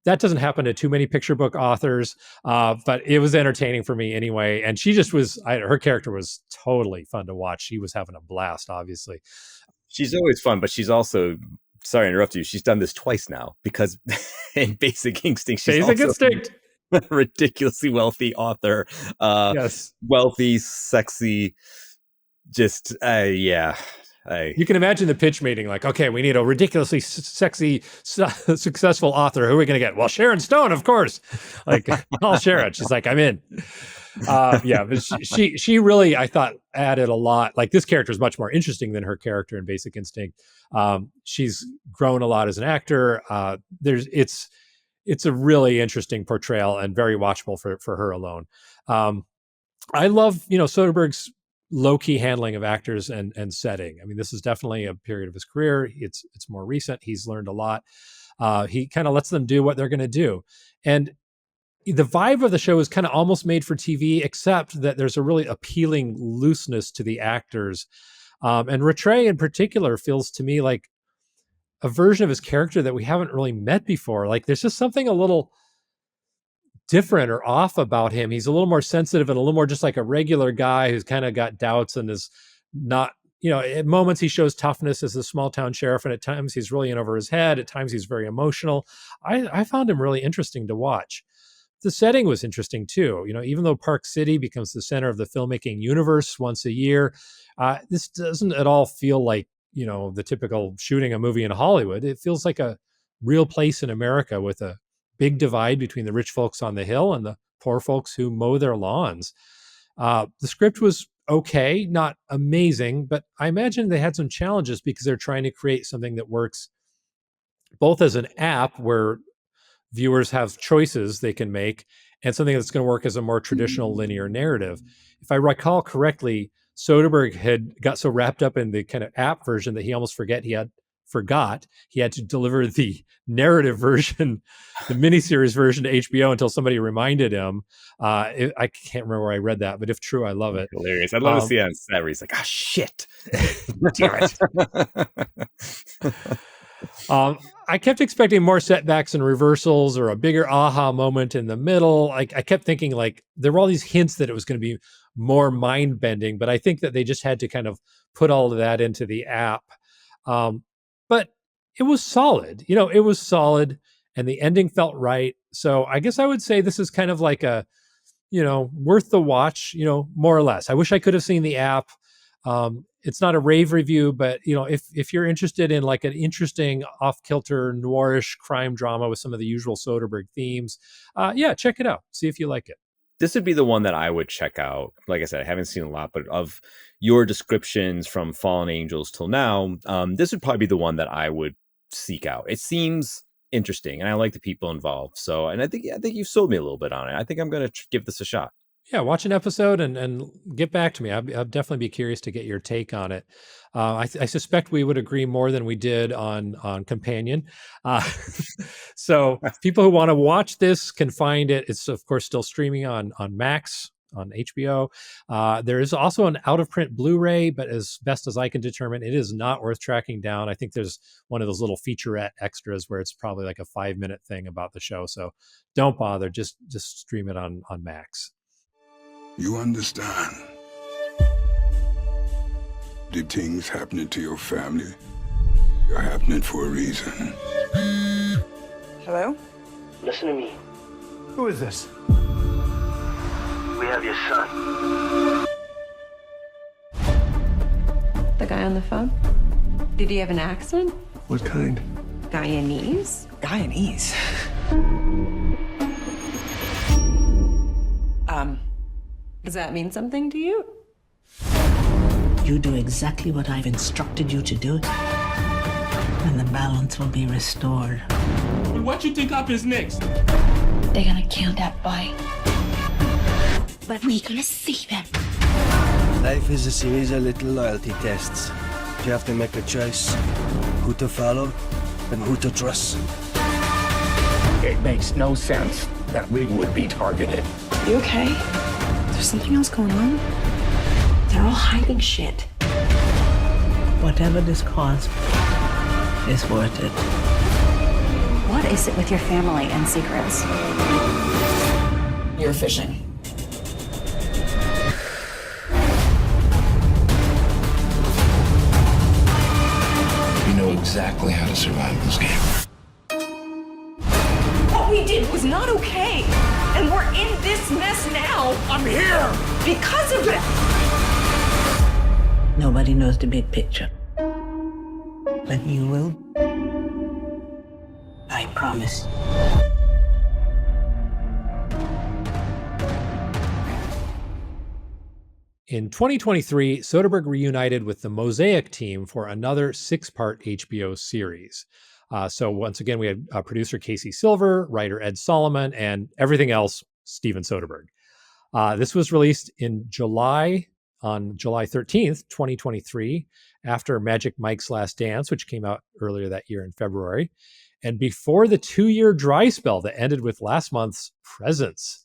That doesn't happen to too many picture book authors, but it was entertaining for me anyway. And she just was, her character was totally fun to watch. She was having a blast, obviously. She's always fun, but she's also, sorry to interrupt you, she's done this twice now, because in Basic Instinct, she's Basic also Instinct. a ridiculously wealthy author. Yes. Wealthy, sexy, just, yeah. You can imagine the pitch meeting, like, okay, we need a ridiculously sexy, successful author. Who are we going to get? Well, Sharon Stone, of course. Like, I'll share it. She's like, I'm in. Yeah, but she really, I thought, added a lot. Like, this character is much more interesting than her character in Basic Instinct. She's grown a lot as an actor. It's a really interesting portrayal and very watchable for her alone. I love, Soderbergh's low-key handling of actors and setting. I mean, this is definitely a period of his career. It's more recent. He's learned a lot. He kind of lets them do what they're going to do. And the vibe of the show is kind of almost made for TV, except that there's a really appealing looseness to the actors. And Rattray in particular feels to me like a version of his character that we haven't really met before. Like, there's just something a little different or off about him. He's a little more sensitive and a little more just like a regular guy who's kind of got doubts and is not, at moments he shows toughness as a small town sheriff, and at times he's really in over his head. At times he's very emotional. I found him really interesting to watch. The setting was interesting too. Even though Park City becomes the center of the filmmaking universe once a year, this doesn't at all feel like, the typical shooting a movie in Hollywood. It feels like a real place in America with a big divide between the rich folks on the hill and the poor folks who mow their lawns. The script was okay, not amazing, but I imagine they had some challenges because they're trying to create something that works both as an app where viewers have choices they can make and something that's going to work as a more traditional linear narrative. If I recall correctly, Soderbergh had got so wrapped up in the kind of app version that he almost forgot he had to deliver the narrative version, the miniseries version to HBO until somebody reminded him. I can't remember where I read that, but if true, I love it. Hilarious. I'd love to see it on set where he's like, shit. Damn it. I kept expecting more setbacks and reversals or a bigger aha moment in the middle. I kept thinking like there were all these hints that it was going to be more mind bending, but I think that they just had to kind of put all of that into the app. But it was solid, it was solid and the ending felt right. So I guess I would say this is kind of like a, worth the watch, more or less. I wish I could have seen the app. It's not a rave review, but if you're interested in like an interesting off-kilter noirish crime drama with some of the usual Soderbergh themes, check it out. See if you like it. This would be the one that I would check out. Like I said, I haven't seen a lot, but of your descriptions from Fallen Angels till now, this would probably be the one that I would seek out. It seems interesting, and I like the people involved. So, and I think you've sold me a little bit on it. I think I'm going to give this a shot. Yeah, watch an episode and get back to me. I'll definitely be curious to get your take on it. I suspect we would agree more than we did on Companion. So people who want to watch this can find it. It's, of course, still streaming on Max, on HBO. There is also an out-of-print Blu-ray, but as best as I can determine, it is not worth tracking down. I think there's one of those little featurette extras where it's probably like a 5-minute thing about the show. So don't bother. Just stream it on Max. You understand? The things happening to your family are happening for a reason. Hello? Listen to me. Who is this? We have your son. The guy on the phone? Did he have an accent? What kind? Guyanese? Guyanese? Does that mean something to you? You do exactly what I've instructed you to do, and the balance will be restored. What you think up is next? They're gonna kill that boy. But we're gonna save him. Life is a series of little loyalty tests. You have to make a choice. Who to follow and who to trust. It makes no sense that we would be targeted. You okay? There's something else going on? They're all hiding shit. Whatever this costs is worth it. What is it with your family and secrets? You're fishing. exactly how to survive this game. What we did was not okay. And we're in this mess now. I'm here because of it. Nobody knows the big picture. But you will. I promise. In 2023, Soderbergh reunited with the Mosaic team for another 6-part HBO series. So once again, we had producer Casey Silver, writer Ed Solomon, and everything else, Steven Soderbergh. This was released on July 13th, 2023, after Magic Mike's Last Dance, which came out earlier that year in February, and before the 2-year dry spell that ended with last month's Presence.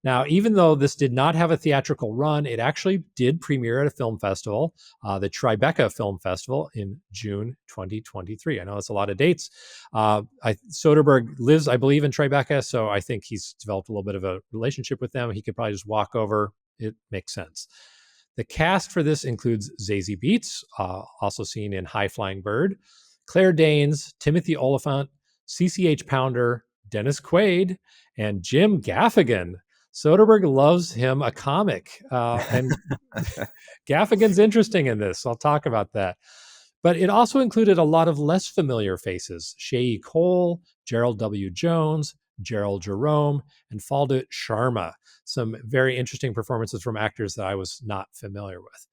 Now, even though this did not have a theatrical run, it actually did premiere at a film festival, the Tribeca Film Festival in June 2023. I know that's a lot of dates. Soderbergh lives, I believe, in Tribeca, so I think he's developed a little bit of a relationship with them. He could probably just walk over. It makes sense. The cast for this includes Zazie Beetz, also seen in High Flying Bird, Claire Danes, Timothy Oliphant, CCH Pounder, Dennis Quaid, and Jim Gaffigan. Soderbergh loves him a comic, and Gaffigan's interesting in this. I'll talk about that. But it also included a lot of less familiar faces: Shayi Cole, Gerald W. Jones, Gerald Jerome, and Faldoot Sharma. Some very interesting performances from actors that I was not familiar with.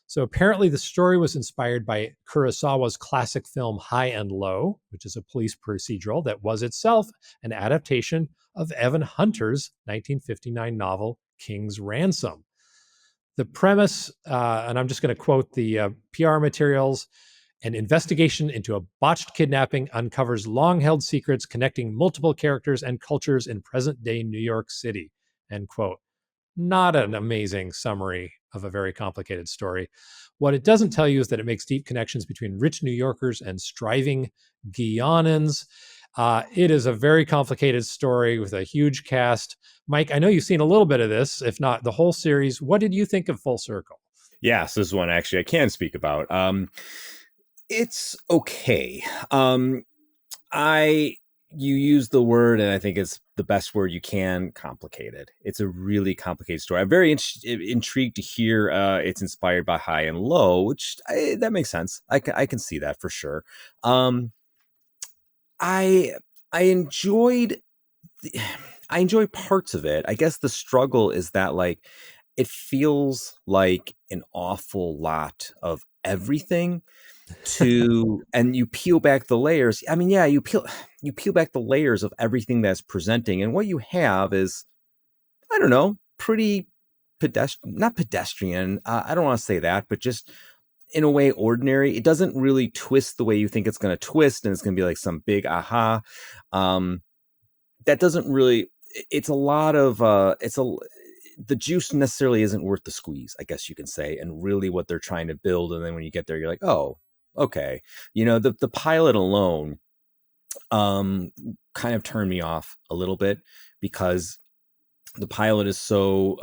So apparently the story was inspired by Kurosawa's classic film High and Low, which is a police procedural that was itself an adaptation of Evan Hunter's 1959 novel King's Ransom. The premise, and I'm just going to quote the PR materials, an investigation into a botched kidnapping uncovers long-held secrets connecting multiple characters and cultures in present-day New York City, end quote. Not an amazing summary of a very complicated story. What it doesn't tell you is that it makes deep connections between rich New Yorkers and striving Guyanans. It is a very complicated story with a huge cast. Mike, I know you've seen a little bit of this, if not the whole series. What did you think of Full Circle? Yes, this is one actually I can speak about. It's okay. You use the word, and I think it's the best word you can, complicated. It's a really complicated story. I'm very intrigued to hear it's inspired by High and Low, which that makes sense. I can see that for sure. I enjoyed parts of it. I guess the struggle is that it feels like an awful lot of everything and you peel back the layers. I mean, yeah, you peel back the layers of everything that's presenting, and what you have is, I don't know, pretty not pedestrian. I don't want to say that, but just in a way ordinary. It doesn't really twist the way you think it's going to twist, and it's going to be like some big aha. That doesn't really. It's a lot of the juice necessarily isn't worth the squeeze, I guess you can say, and really what they're trying to build. And then when you get there, you're like, oh, okay. The pilot alone kind of turned me off a little bit, because the pilot is so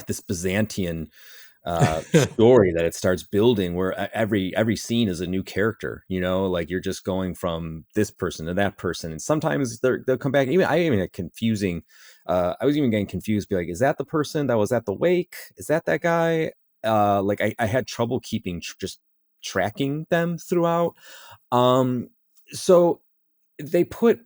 this Byzantine story that it starts building, where every scene is a new character, like you're just going from this person to that person, and sometimes they'll come back. I was even getting confused, be like, is that the person that was at the wake? Is that guy? I had trouble keeping just tracking them throughout. So they put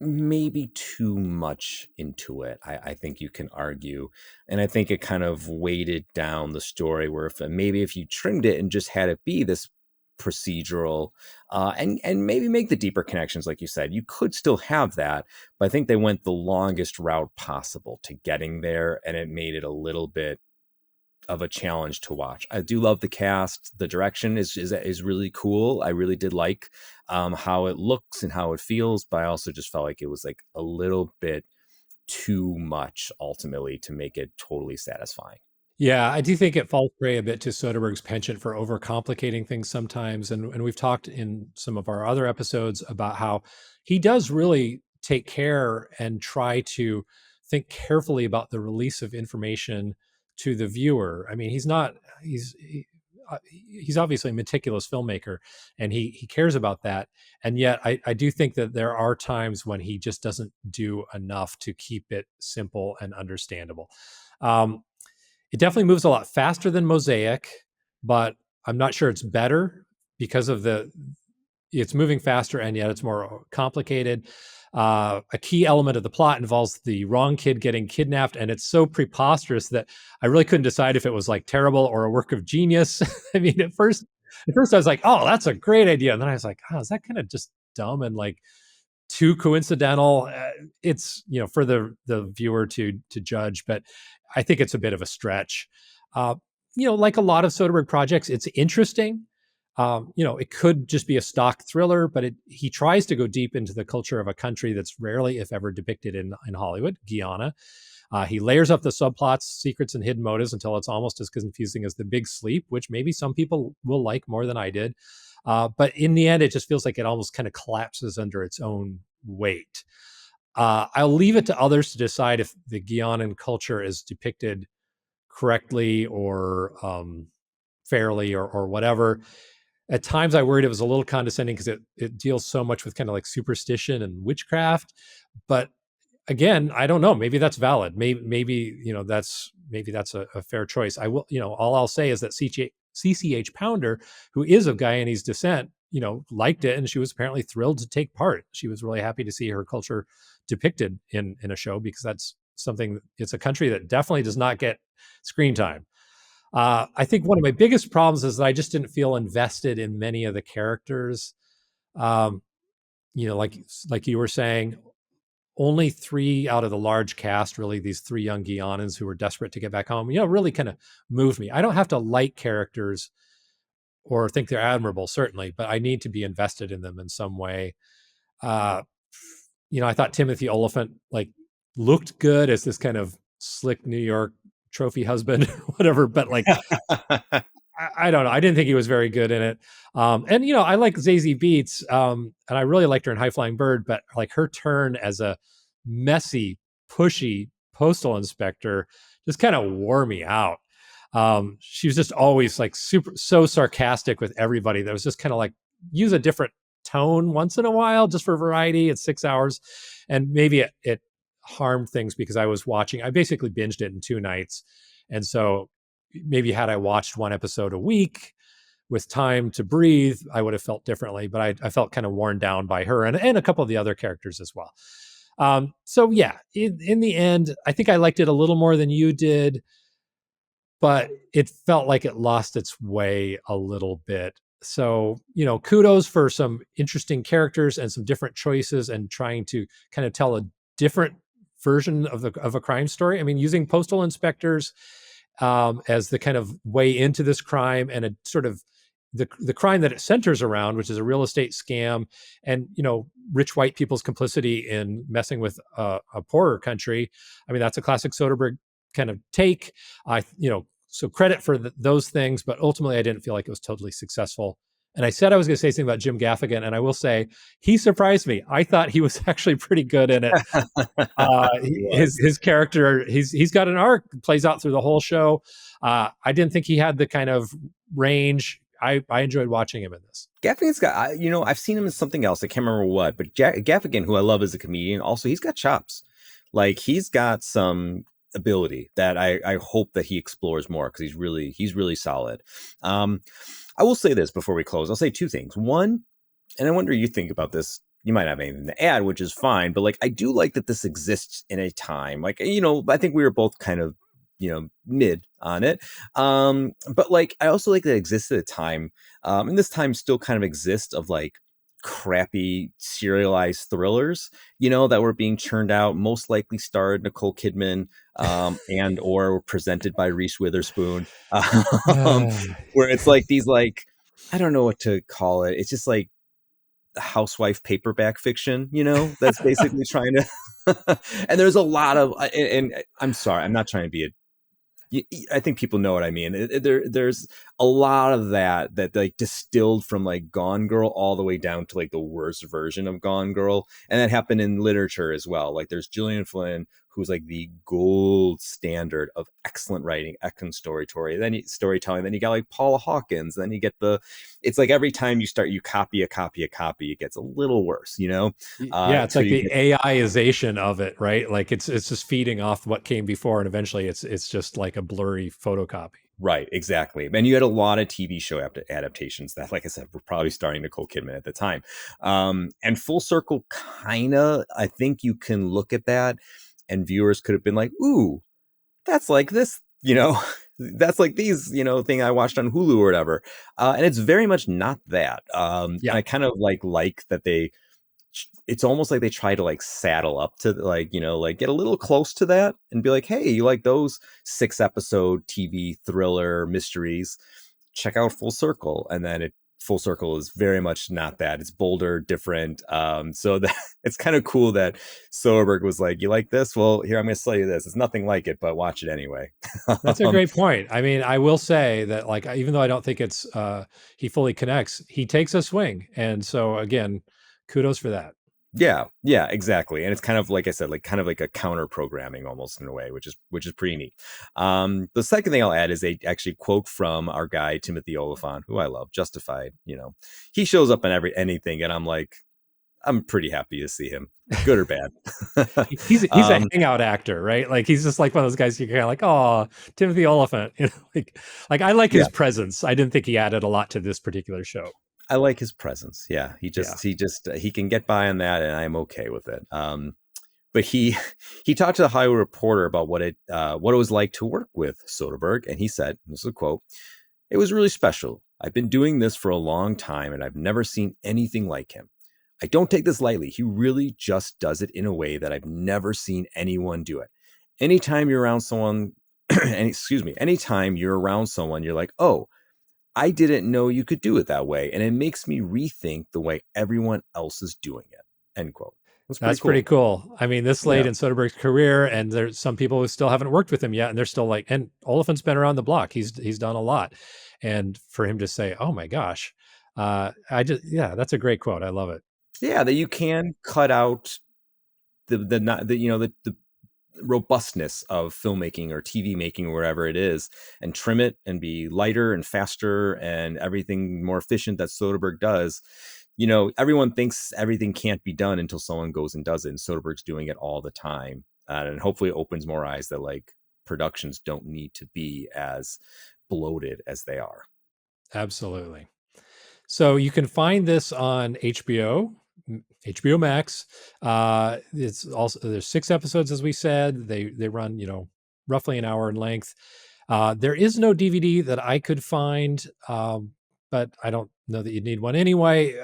maybe too much into it, I think you can argue, and I think it kind of weighted down the story, where if you trimmed it and just had it be this procedural, and maybe make the deeper connections, like you said, you could still have that, but I think they went the longest route possible to getting there, and it made it a little bit of a challenge to watch. I do love the cast. The direction is really cool. I really did like how it looks and how it feels, but I also just felt like it was like a little bit too much ultimately to make it totally satisfying. Yeah, I do think it falls prey a bit to Soderbergh's penchant for overcomplicating things sometimes. And we've talked in some of our other episodes about how he does really take care and try to think carefully about the release of information to the viewer. I mean, he's obviously a meticulous filmmaker, and he cares about that. And yet I do think that there are times when he just doesn't do enough to keep it simple and understandable. It definitely moves a lot faster than Mosaic, but I'm not sure it's better because of it's moving faster and yet it's more complicated. A key element of the plot involves the wrong kid getting kidnapped, and it's so preposterous that I really couldn't decide if it was like terrible or a work of genius. I mean, at first I was like, "Oh, that's a great idea," and then I was like, "Oh, is that kind of just dumb and like too coincidental?" It's for the viewer to judge, but I think it's a bit of a stretch. Like a lot of Soderbergh projects, it's interesting. It could just be a stock thriller, but he tries to go deep into the culture of a country that's rarely, if ever, depicted in Hollywood, Guyana. He layers up the subplots, secrets, and hidden motives until it's almost as confusing as The Big Sleep, which maybe some people will like more than I did. But in the end, it just feels like it almost kind of collapses under its own weight. I'll leave it to others to decide if the Guyanan culture is depicted correctly or fairly or whatever. At times I worried it was a little condescending because it deals so much with kind of like superstition and witchcraft. But again, I don't know. Maybe that's valid. Maybe that's a fair choice. I will, all I'll say is that CCH Pounder, who is of Guyanese descent, liked it, and she was apparently thrilled to take part. She was really happy to see her culture depicted in a show, because that's something. It's a country that definitely does not get screen time. I think one of my biggest problems is that I just didn't feel invested in many of the characters. Like you were saying, only 3 out of the large cast, really, these 3 young Guyanans who were desperate to get back home, really kind of moved me. I don't have to like characters or think they're admirable, certainly, but I need to be invested in them in some way. I thought Timothy Oliphant looked good as this kind of slick New York trophy husband, whatever, but I don't know. I didn't think he was very good in it. And I like Zazie Beetz, and I really liked her in High Flying Bird, but like her turn as a messy, pushy postal inspector just kind of wore me out. She was just always so sarcastic with everybody. That was just kind of like, use a different tone once in a while just for variety. It's 6 hours, and maybe it harmed things because I basically binged it in 2 nights. And so maybe had I watched 1 episode a week with time to breathe, I would have felt differently, but I felt kind of worn down by her and a couple of the other characters as well. So yeah, in the end, I think I liked it a little more than you did, but it felt like it lost its way a little bit. So, kudos for some interesting characters and some different choices and trying to kind of tell a different version of a crime story. I mean, using postal inspectors as the kind of way into this crime, and a sort of the crime that it centers around, which is a real estate scam, and rich white people's complicity in messing with a poorer country. I mean, that's a classic Soderbergh kind of take. So credit for those things, but ultimately I didn't feel like it was totally successful. And I said I was going to say something about Jim Gaffigan, and I will say he surprised me. I thought he was actually pretty good in it. His character, he's got an arc, plays out through the whole show. I didn't think he had the kind of range. I enjoyed watching him in this. Gaffigan's got, I've seen him in something else. I can't remember what, but Gaffigan, who I love as a comedian, also he's got chops. Like, he's got some ability that I hope that he explores more, because he's really solid. I will say this before we close. I'll say 2 things. One, and I wonder you think about this, you might have anything to add, which is fine, but I do like that this exists in a time, I think we were both kind of, mid on it. But I also like that it exists at a time, and this time still kind of exists of crappy serialized thrillers, that were being churned out, most likely starred Nicole Kidman, and or presented by Reese Witherspoon, where it's these I don't know what to call it. It's just housewife paperback fiction, that's basically trying to, and there's a lot of, and I'm sorry, I'm not trying to be I think people know what I mean. There's a lot of that distilled from Gone Girl all the way down to the worst version of Gone Girl. And that happened in literature as well. There's Gillian Flynn, who's like the gold standard of excellent writing, excellent storytelling. Then you got like Paula Hawkins. Then you get it's like every time you copy a copy, it gets a little worse, you know? Yeah, it's like the AIization of it, right? Like it's just feeding off what came before, and eventually it's just like a blurry photocopy. Right, exactly. And you had a lot of TV show adaptations that, like I said, were probably starring Nicole Kidman at the time. And Full Circle, I think you can look at that and viewers could have been like, ooh, that's like this, you know, that's like these, you know, thing I watched on Hulu or whatever. And it's very much not that. And I kind of like that it's almost like they try to like saddle up to like, you know, like get a little close to that and be like, hey, you like those 6-episode TV thriller mysteries, check out Full Circle. And then Full Circle is very much not that. It's bolder, different. So that it's kind of cool that Soderbergh was like, you like this? Well, here, I'm going to sell you this. It's nothing like it, but watch it anyway. That's a great point. I mean, I will say that, like, even though I don't think it's he fully connects, he takes a swing. And so again, kudos for that. Yeah, exactly. And it's kind of like I said, like kind of like a counter programming almost in a way, which is pretty neat. The second thing I'll add is a actually quote from our guy Timothy Oliphant, who I love, Justified. You know, he shows up in anything, and I'm pretty happy to see him, good or bad. he's a hangout actor, right? Like he's just like one of those guys you kind of like, oh, Timothy Oliphant. You know, like I like his presence. I didn't think he added a lot to this particular show. I like his presence. Yeah. He can get by on that, and I'm okay with it. But he talked to the Hollywood Reporter about what it was like to work with Soderbergh. And he said, this is a quote, "It was really special. I've been doing this for a long time, and I've never seen anything like him. I don't take this lightly. He really just does it in a way that I've never seen anyone do it. Anytime you're around someone, anytime you're around someone, you're like, oh, I didn't know you could do it that way. And it makes me rethink the way everyone else is doing it." End quote. That's pretty cool. I mean, this late in Soderbergh's career, and there's some people who still haven't worked with him yet, and they're still like, and Oliphant's been around the block. He's done a lot. And for him to say, oh my gosh, that's a great quote. I love it. Yeah, that you can cut out the robustness of filmmaking or TV making or wherever it is, and trim it and be lighter and faster and everything more efficient that Soderbergh does. You know, everyone thinks everything can't be done until someone goes and does it, and Soderbergh's doing it all the time. And hopefully it opens more eyes that like productions don't need to be as bloated as they are. Absolutely. So you can find this on HBO Max. It's also, there's 6 episodes, as we said. They run, you know, roughly an hour in length. There is no DVD that I could find, but I don't know that you'd need one anyway.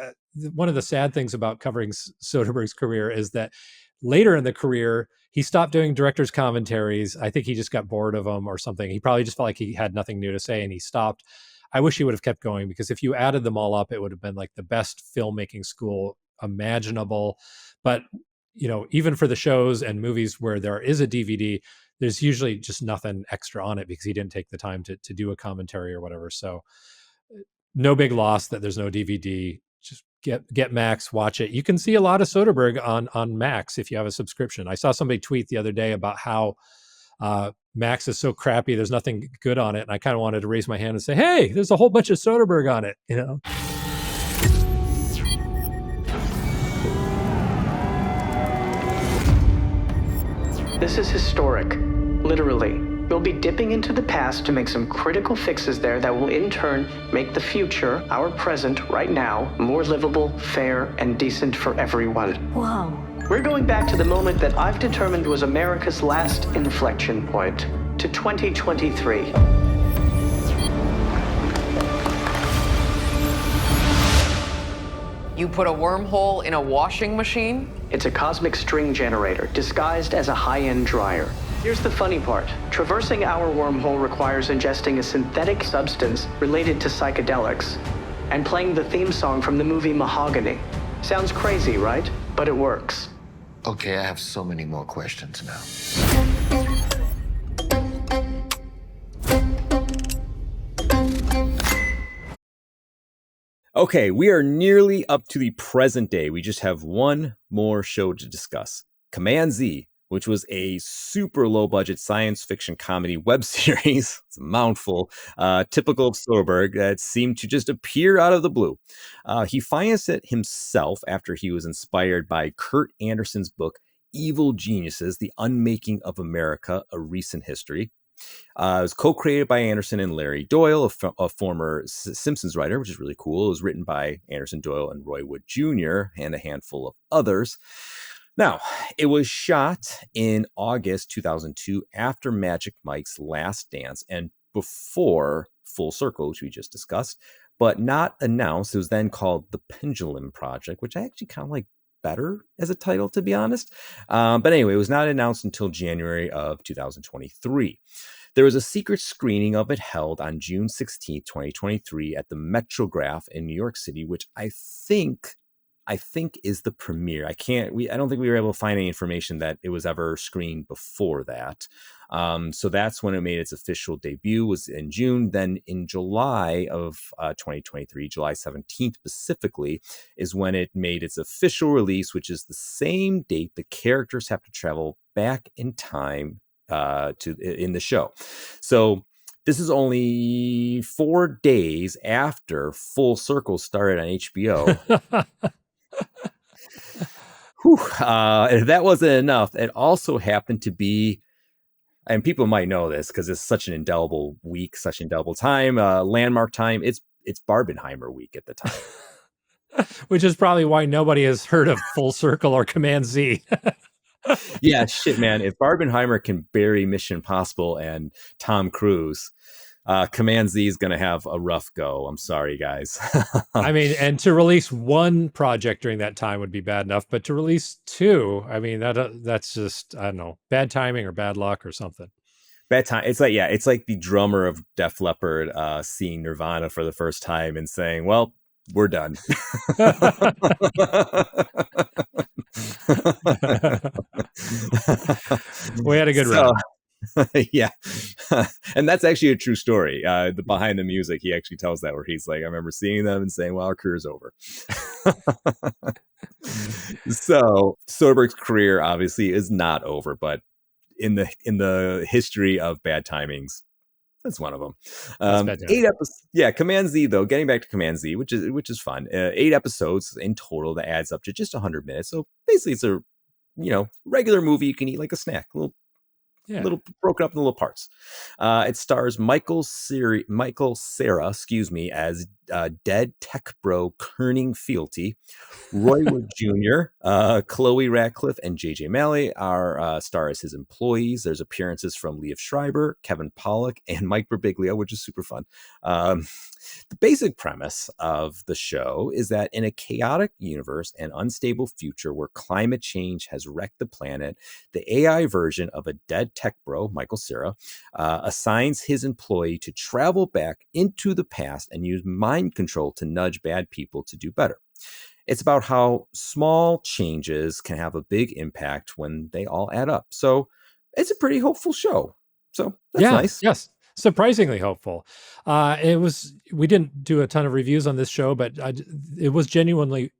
One of the sad things about covering Soderbergh's career is that later in the career, he stopped doing director's commentaries. I think he just got bored of them or something. He probably just felt like he had nothing new to say, and he stopped. I wish he would have kept going, because if you added them all up, it would have been like the best filmmaking school imaginable. But, you know, even for the shows and movies where there is a DVD, there's usually just nothing extra on it because he didn't take the time to do a commentary or whatever. So no big loss that there's no DVD. Just get Max, watch it. You can see a lot of Soderbergh on Max if you have a subscription. I saw somebody tweet the other day about how Max is so crappy, there's nothing good on it. And I kind of wanted to raise my hand and say, hey, there's a whole bunch of Soderbergh on it, you know? This is historic, literally. We'll be dipping into the past to make some critical fixes there that will in turn make the future, our present, right now, more livable, fair, and decent for everyone. Whoa. We're going back to the moment that I've determined was America's last inflection point, to 2023. You put a wormhole in a washing machine? It's a cosmic string generator, disguised as a high-end dryer. Here's the funny part. Traversing our wormhole requires ingesting a synthetic substance related to psychedelics and playing the theme song from the movie Mahogany. Sounds crazy, right? But it works. Okay, I have so many more questions now. Okay, we are nearly up to the present day. We just have one more show to discuss. Command Z, which was a super low budget science fiction comedy web series. It's a mouthful, typical of Soderbergh, that seemed to just appear out of the blue. He financed it himself after he was inspired by Kurt Anderson's book, Evil Geniuses, The Unmaking of America, A Recent History. It was co-created by Anderson and Larry Doyle, a former Simpsons writer, which is really cool. It was written by Anderson, Doyle, and Roy Wood Jr., and a handful of others. Now, it was shot in August 2002 after Magic Mike's Last Dance and before Full Circle, which we just discussed, but not announced. It was then called The Pendulum Project, which I actually kind of like better as a title, to be honest. But anyway, it was not announced until January of 2023. There was a secret screening of it held on June 16th, 2023 at the Metrograph in New York City, which I think is the premiere. I don't think we were able to find any information that it was ever screened before that. So that's when it made its official debut, was in June. Then in July of 2023, July 17th specifically, is when it made its official release, which is the same date the characters have to travel back in time in the show. So this is only 4 days after Full Circle started on HBO. If that wasn't enough, it also happened to be, and people might know this because it's such an indelible week, such an indelible time, landmark time. It's Barbenheimer week at the time. Which is probably why nobody has heard of Full Circle or Command Z. Yeah, shit, man. If Barbenheimer can bury Mission Impossible and Tom Cruise, Command Z is going to have a rough go. I'm sorry, guys. I mean, and to release one project during that time would be bad enough, but to release two, I mean, that's just, I don't know, bad timing or bad luck or something. Bad time. It's like the drummer of Def Leppard seeing Nirvana for the first time and saying, well, we're done. We had a good run. Yeah. And that's actually a true story. The behind the music, he actually tells that, where he's like, I remember seeing them and saying, well, our career's over. So Soderbergh's career obviously is not over, but in the history of bad timings, that's one of them. 8 episodes. Yeah, Command Z, though, getting back to Command Z, which is fun. 8 episodes in total that adds up to just 100 minutes. So basically it's a regular movie you can eat like a snack, little broken up in little parts. It stars Michael Cera, as dead tech bro Kerning Fealty. Roy Wood Jr., Chloe Ratcliffe, and JJ Malley are star as his employees. There's appearances from Liev Schreiber, Kevin Pollak, and Mike Birbiglia, which is super fun. The basic premise of the show is that in a chaotic universe and unstable future where climate change has wrecked the planet, the AI version of a dead tech bro, Michael Cera, assigns his employee to travel back into the past and use mind control to nudge bad people to do better. It's about how small changes can have a big impact when they all add up. So it's a pretty hopeful show. So that's nice. Yes. Surprisingly hopeful. We didn't do a ton of reviews on this show, but it was generally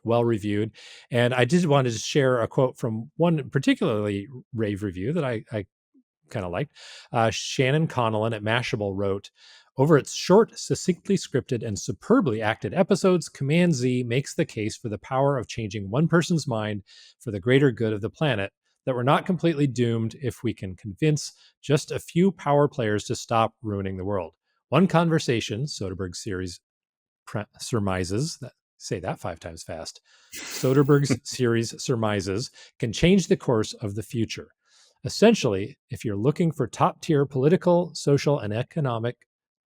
well reviewed. And I did want to share a quote from one particularly rave review that I kind of liked. Shannon Connellan at Mashable wrote, over its short, succinctly scripted, and superbly acted episodes, Command Z makes the case for the power of changing one person's mind for the greater good of the planet, that we're not completely doomed if we can convince just a few power players to stop ruining the world. One conversation, Soderbergh's series surmises, say that 5 times fast, Soderbergh's series surmises, can change the course of the future. Essentially, if you're looking for top-tier political, social, and economic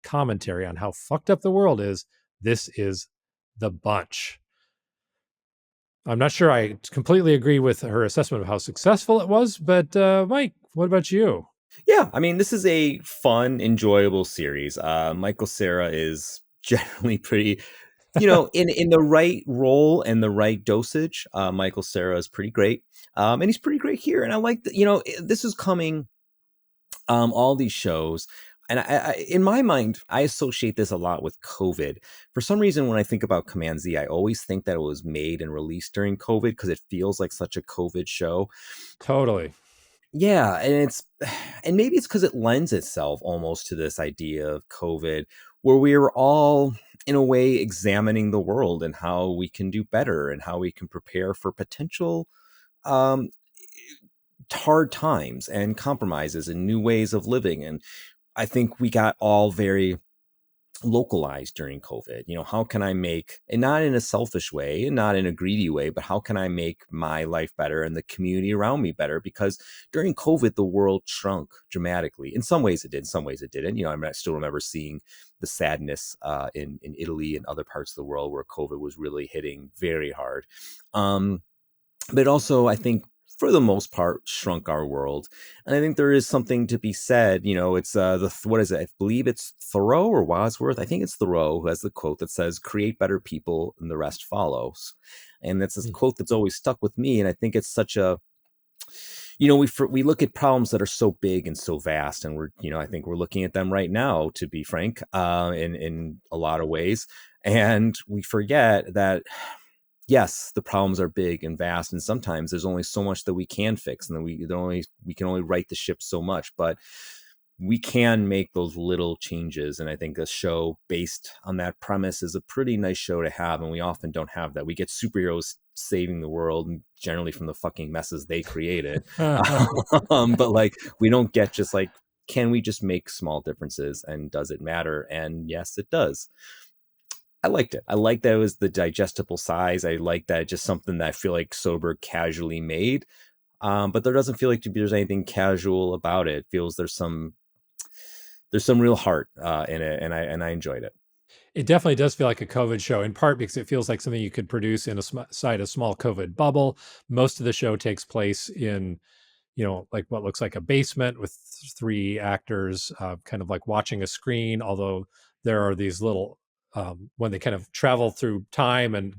commentary on how fucked up the world is, this is the bunch. I'm not sure I completely agree with her assessment of how successful it was, but Mike, what about you? Yeah, I mean, this is a fun, enjoyable series. Michael Cera is generally pretty, in the right role and the right dosage. Michael Cera is pretty great. And he's pretty great here. And I like that, this is coming, all these shows And in my mind, I associate this a lot with COVID. For some reason, when I think about Command Z, I always think that it was made and released during COVID because it feels like such a COVID show. Totally. Yeah, and maybe it's because it lends itself almost to this idea of COVID, where we are all in a way examining the world and how we can do better and how we can prepare for potential um, hard times and compromises and new ways of living. And I think we got all very localized during COVID. How can I make, and not in a selfish way and not in a greedy way, but how can I make my life better and the community around me better? Because during COVID, the world shrunk dramatically. In some ways it did, in some ways it didn't. I still remember seeing the sadness in Italy and other parts of the world where COVID was really hitting very hard. But also, I think, for the most part, shrunk our world. And I think there is something to be said. It's what is it? I believe it's Thoreau or Wadsworth. I think it's Thoreau who has the quote that says, "Create better people and the rest follows." And that's a quote that's always stuck with me. And I think it's such a, we look at problems that are so big and so vast, and I think we're looking at them right now, to be frank, in a lot of ways. And we forget that, yes, the problems are big and vast, and sometimes there's only so much that we can fix, and then we can only right the ship so much, but we can make those little changes. And I think a show based on that premise is a pretty nice show to have, and we often don't have that. We get superheroes saving the world, generally from the fucking messes they created. But like, we don't get just like, can we just make small differences, and does it matter? And yes, it does. I liked it. I liked that it was the digestible size. I like that it's just something that I feel like Soderbergh casually made. But there doesn't feel like there's anything casual about it. It feels there's some real heart in it, and I enjoyed it. It definitely does feel like a COVID show, in part because it feels like something you could produce inside a small COVID bubble. Most of the show takes place in, like what looks like a basement with three actors, kind of like watching a screen. Although there are these little, when they kind of travel through time and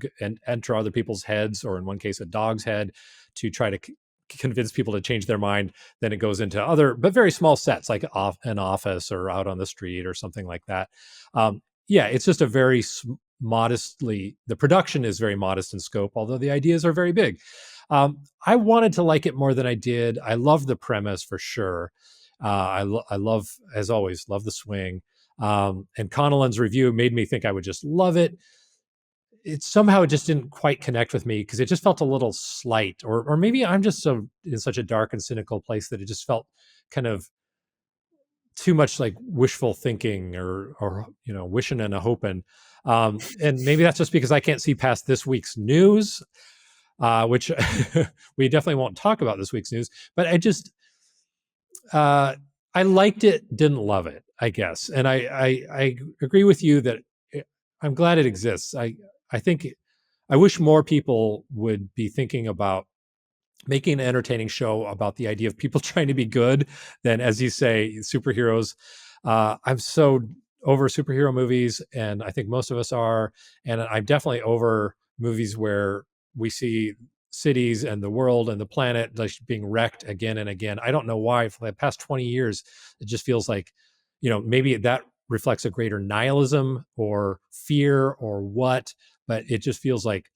enter other people's heads, or in one case, a dog's head, to try to convince people to change their mind. Then it goes into other, but very small sets, like an office or out on the street or something like that. Yeah, it's just a very the production is very modest in scope, although the ideas are very big. I wanted to like it more than I did. I love the premise for sure. I love, as always, love the swing. And Connellan's review made me think I would just love it. It somehow just didn't quite connect with me because it just felt a little slight, or maybe I'm just so in such a dark and cynical place that it just felt kind of too much like wishful thinking, or wishing and a hoping. And maybe that's just because I can't see past this week's news, which we definitely won't talk about this week's news. But I liked it, didn't love it, I guess. And I agree with you that I'm glad it exists. I think I wish more people would be thinking about making an entertaining show about the idea of people trying to be good than, as you say, superheroes. I'm so over superhero movies, and I think most of us are. And I'm definitely over movies where we see cities and the world and the planet like being wrecked again and again. I don't know why for the past 20 years, it just feels like, maybe that reflects a greater nihilism or fear or what, but it just feels like,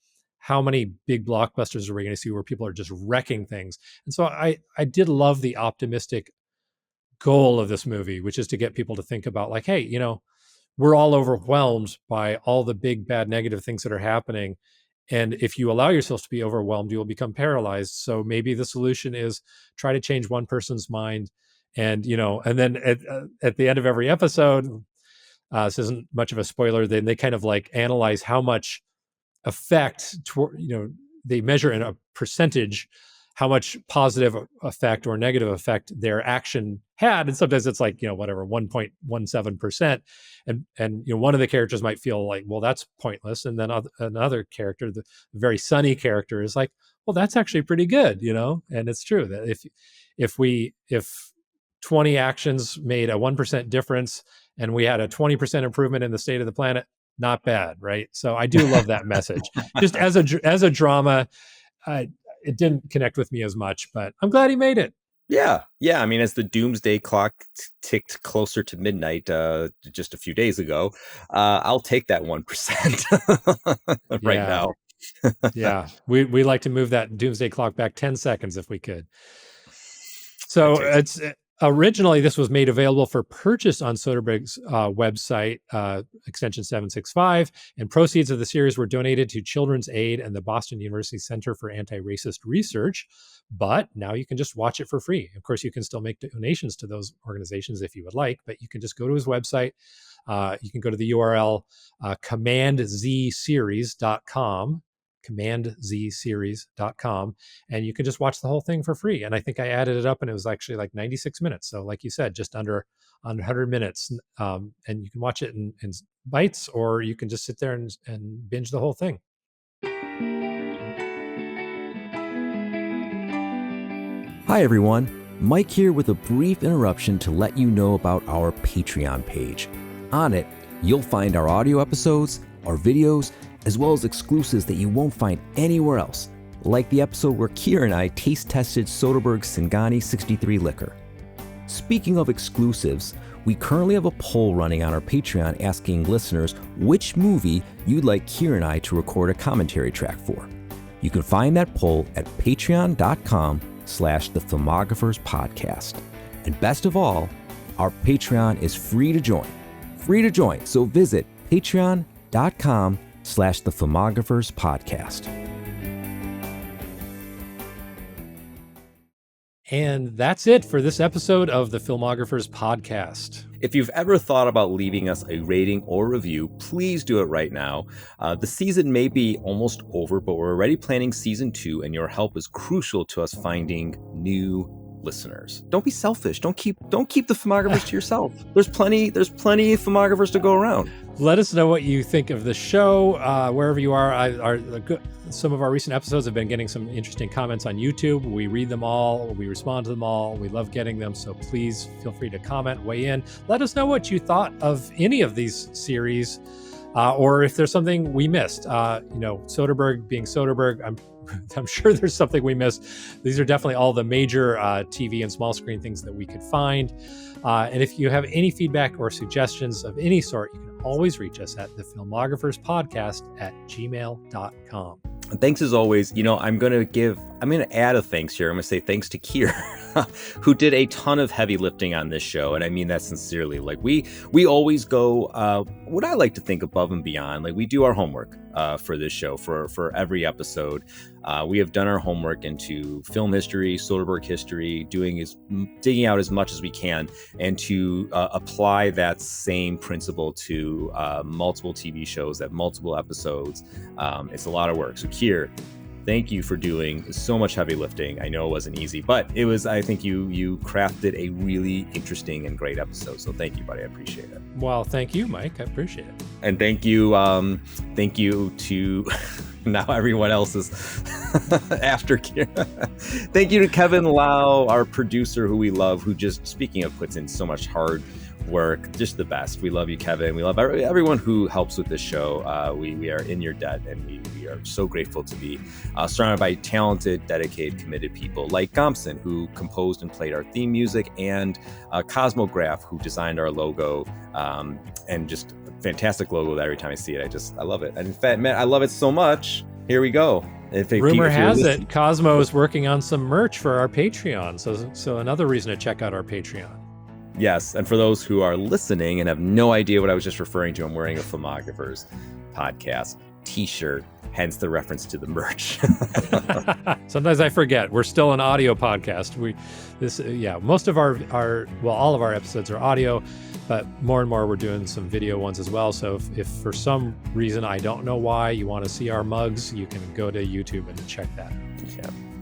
how many big blockbusters are we going to see where people are just wrecking things? And so I did love the optimistic goal of this movie, which is to get people to think about like, hey, we're all overwhelmed by all the big, bad, negative things that are happening. And if you allow yourself to be overwhelmed, you will become paralyzed. So maybe the solution is try to change one person's mind. And, and then at the end of every episode, this isn't much of a spoiler, then they kind of like analyze how much effect they measure in a percentage how much positive effect or negative effect their action had, and sometimes it's like 1.17%, and one of the characters might feel like, well, that's pointless, and then another character, the very sunny character, is like, well, that's actually pretty good, and it's true that if 20 actions made a 1% difference and we had a 20% improvement in the state of the planet, not bad, right? So I do love that message. Just as a drama, it didn't connect with me as much, but I'm glad he made it. Yeah. I mean, as the doomsday clock ticked closer to midnight just a few days ago, I'll take that 1% right now. Yeah, we like to move that doomsday clock back 10 seconds if we could. So it's originally this was made available for purchase on Soderbergh's website, extension 765, and proceeds of the series were donated to Children's Aid and the Boston University Center for Anti-Racist Research. But now you can just watch it for free. Of course, you can still make donations to those organizations if you would like, but you can just go to his website. You can go to the URL commandzseries.com. commandzseries.com, and you can just watch the whole thing for free. And I think I added it up and it was actually like 96 minutes. So like you said, just under 100 minutes. And you can watch it in bites, or you can just sit there and binge the whole thing. Hi everyone, Mike here with a brief interruption to let you know about our Patreon page. On it, you'll find our audio episodes, our videos, as well as exclusives that you won't find anywhere else, like the episode where Keir and I taste tested Soderbergh's Singani 63 liquor. Speaking of exclusives, we currently have a poll running on our Patreon asking listeners which movie you'd like Keir and I to record a commentary track for. You can find that poll at patreon.com/The Filmographers Podcast. And best of all, our Patreon is free to join. So visit patreon.com/The Filmographers Podcast. And that's it for this episode of the Filmographers Podcast. If you've ever thought about leaving us a rating or review, please do it right now. The season may be almost over, but we're already planning season 2, and your help is crucial to us finding new listeners. Don't be selfish. Don't keep the filmographers to yourself. There's plenty of filmographers to go around. Let us know what you think of the show, wherever you are. Some of our recent episodes have been getting some interesting comments on YouTube. We read them all. We respond to them all. We love getting them. So please feel free to comment, weigh in. Let us know what you thought of any of these series, or if there's something we missed. Soderbergh being Soderbergh, I'm sure there's something we missed. These are definitely all the major TV and small screen things that we could find. And if you have any feedback or suggestions of any sort, you can always reach us at thefilmographerspodcast@gmail.com. And thanks as always. I'm going to add a thanks here. I'm going to say thanks to Keir, who did a ton of heavy lifting on this show. And I mean that sincerely. Like we always go, what I like to think above and beyond. Like we do our homework for this show, for every episode. We have done our homework into film history, Soderbergh history, digging out as much as we can, and to apply that same principle to multiple TV shows at multiple episodes. It's a lot of work. So Keir, thank you for doing so much heavy lifting. I know it wasn't easy, but it was. I think you crafted a really interesting and great episode. So thank you, buddy. I appreciate it. Well, thank you, Mike. I appreciate it. And thank you to now everyone else is after Keir. Thank you to Kevin Lau, our producer, who we love, who just, speaking of, puts in so much hard work. Just the best. We love you, Kevin. We love everyone who helps with this show. We are in your debt, and we are so grateful to be surrounded by talented, dedicated, committed people like Gompson, who composed and played our theme music, and Cosmo Graff, who designed our logo, and just a fantastic logo that every time I see it, I love it. And in fact, man, I love it so much. Here we go. Rumor has it Cosmo is working on some merch for our Patreon. So another reason to check out our Patreon. Yes, and for those who are listening and have no idea what I was just referring to, I'm wearing a Filmographers Podcast t-shirt, hence the reference to the merch. Sometimes I forget we're still an audio podcast. Most of all of our episodes are audio, but more and more we're doing some video ones as well. So if for some reason, I don't know why, you want to see our mugs, you can go to YouTube and check that.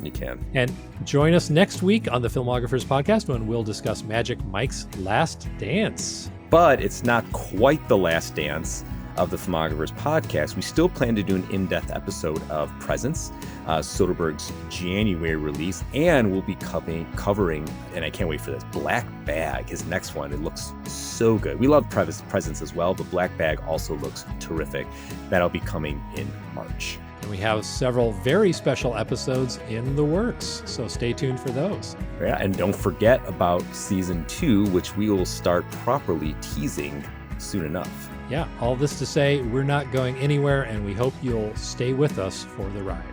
You can. And join us next week on the Filmographers Podcast when we'll discuss Magic Mike's Last Dance. But it's not quite the last dance of the Filmographers Podcast. We still plan to do an in-depth episode of Presence, Soderbergh's January release, and we'll be covering, and I can't wait for this, Black Bag, his next one. It looks so good. We love Presence as well, but Black Bag also looks terrific. That'll be coming in March. And we have several very special episodes in the works, so stay tuned for those. Yeah, and don't forget about season 2, which we will start properly teasing soon enough. Yeah, all this to say, we're not going anywhere, and we hope you'll stay with us for the ride.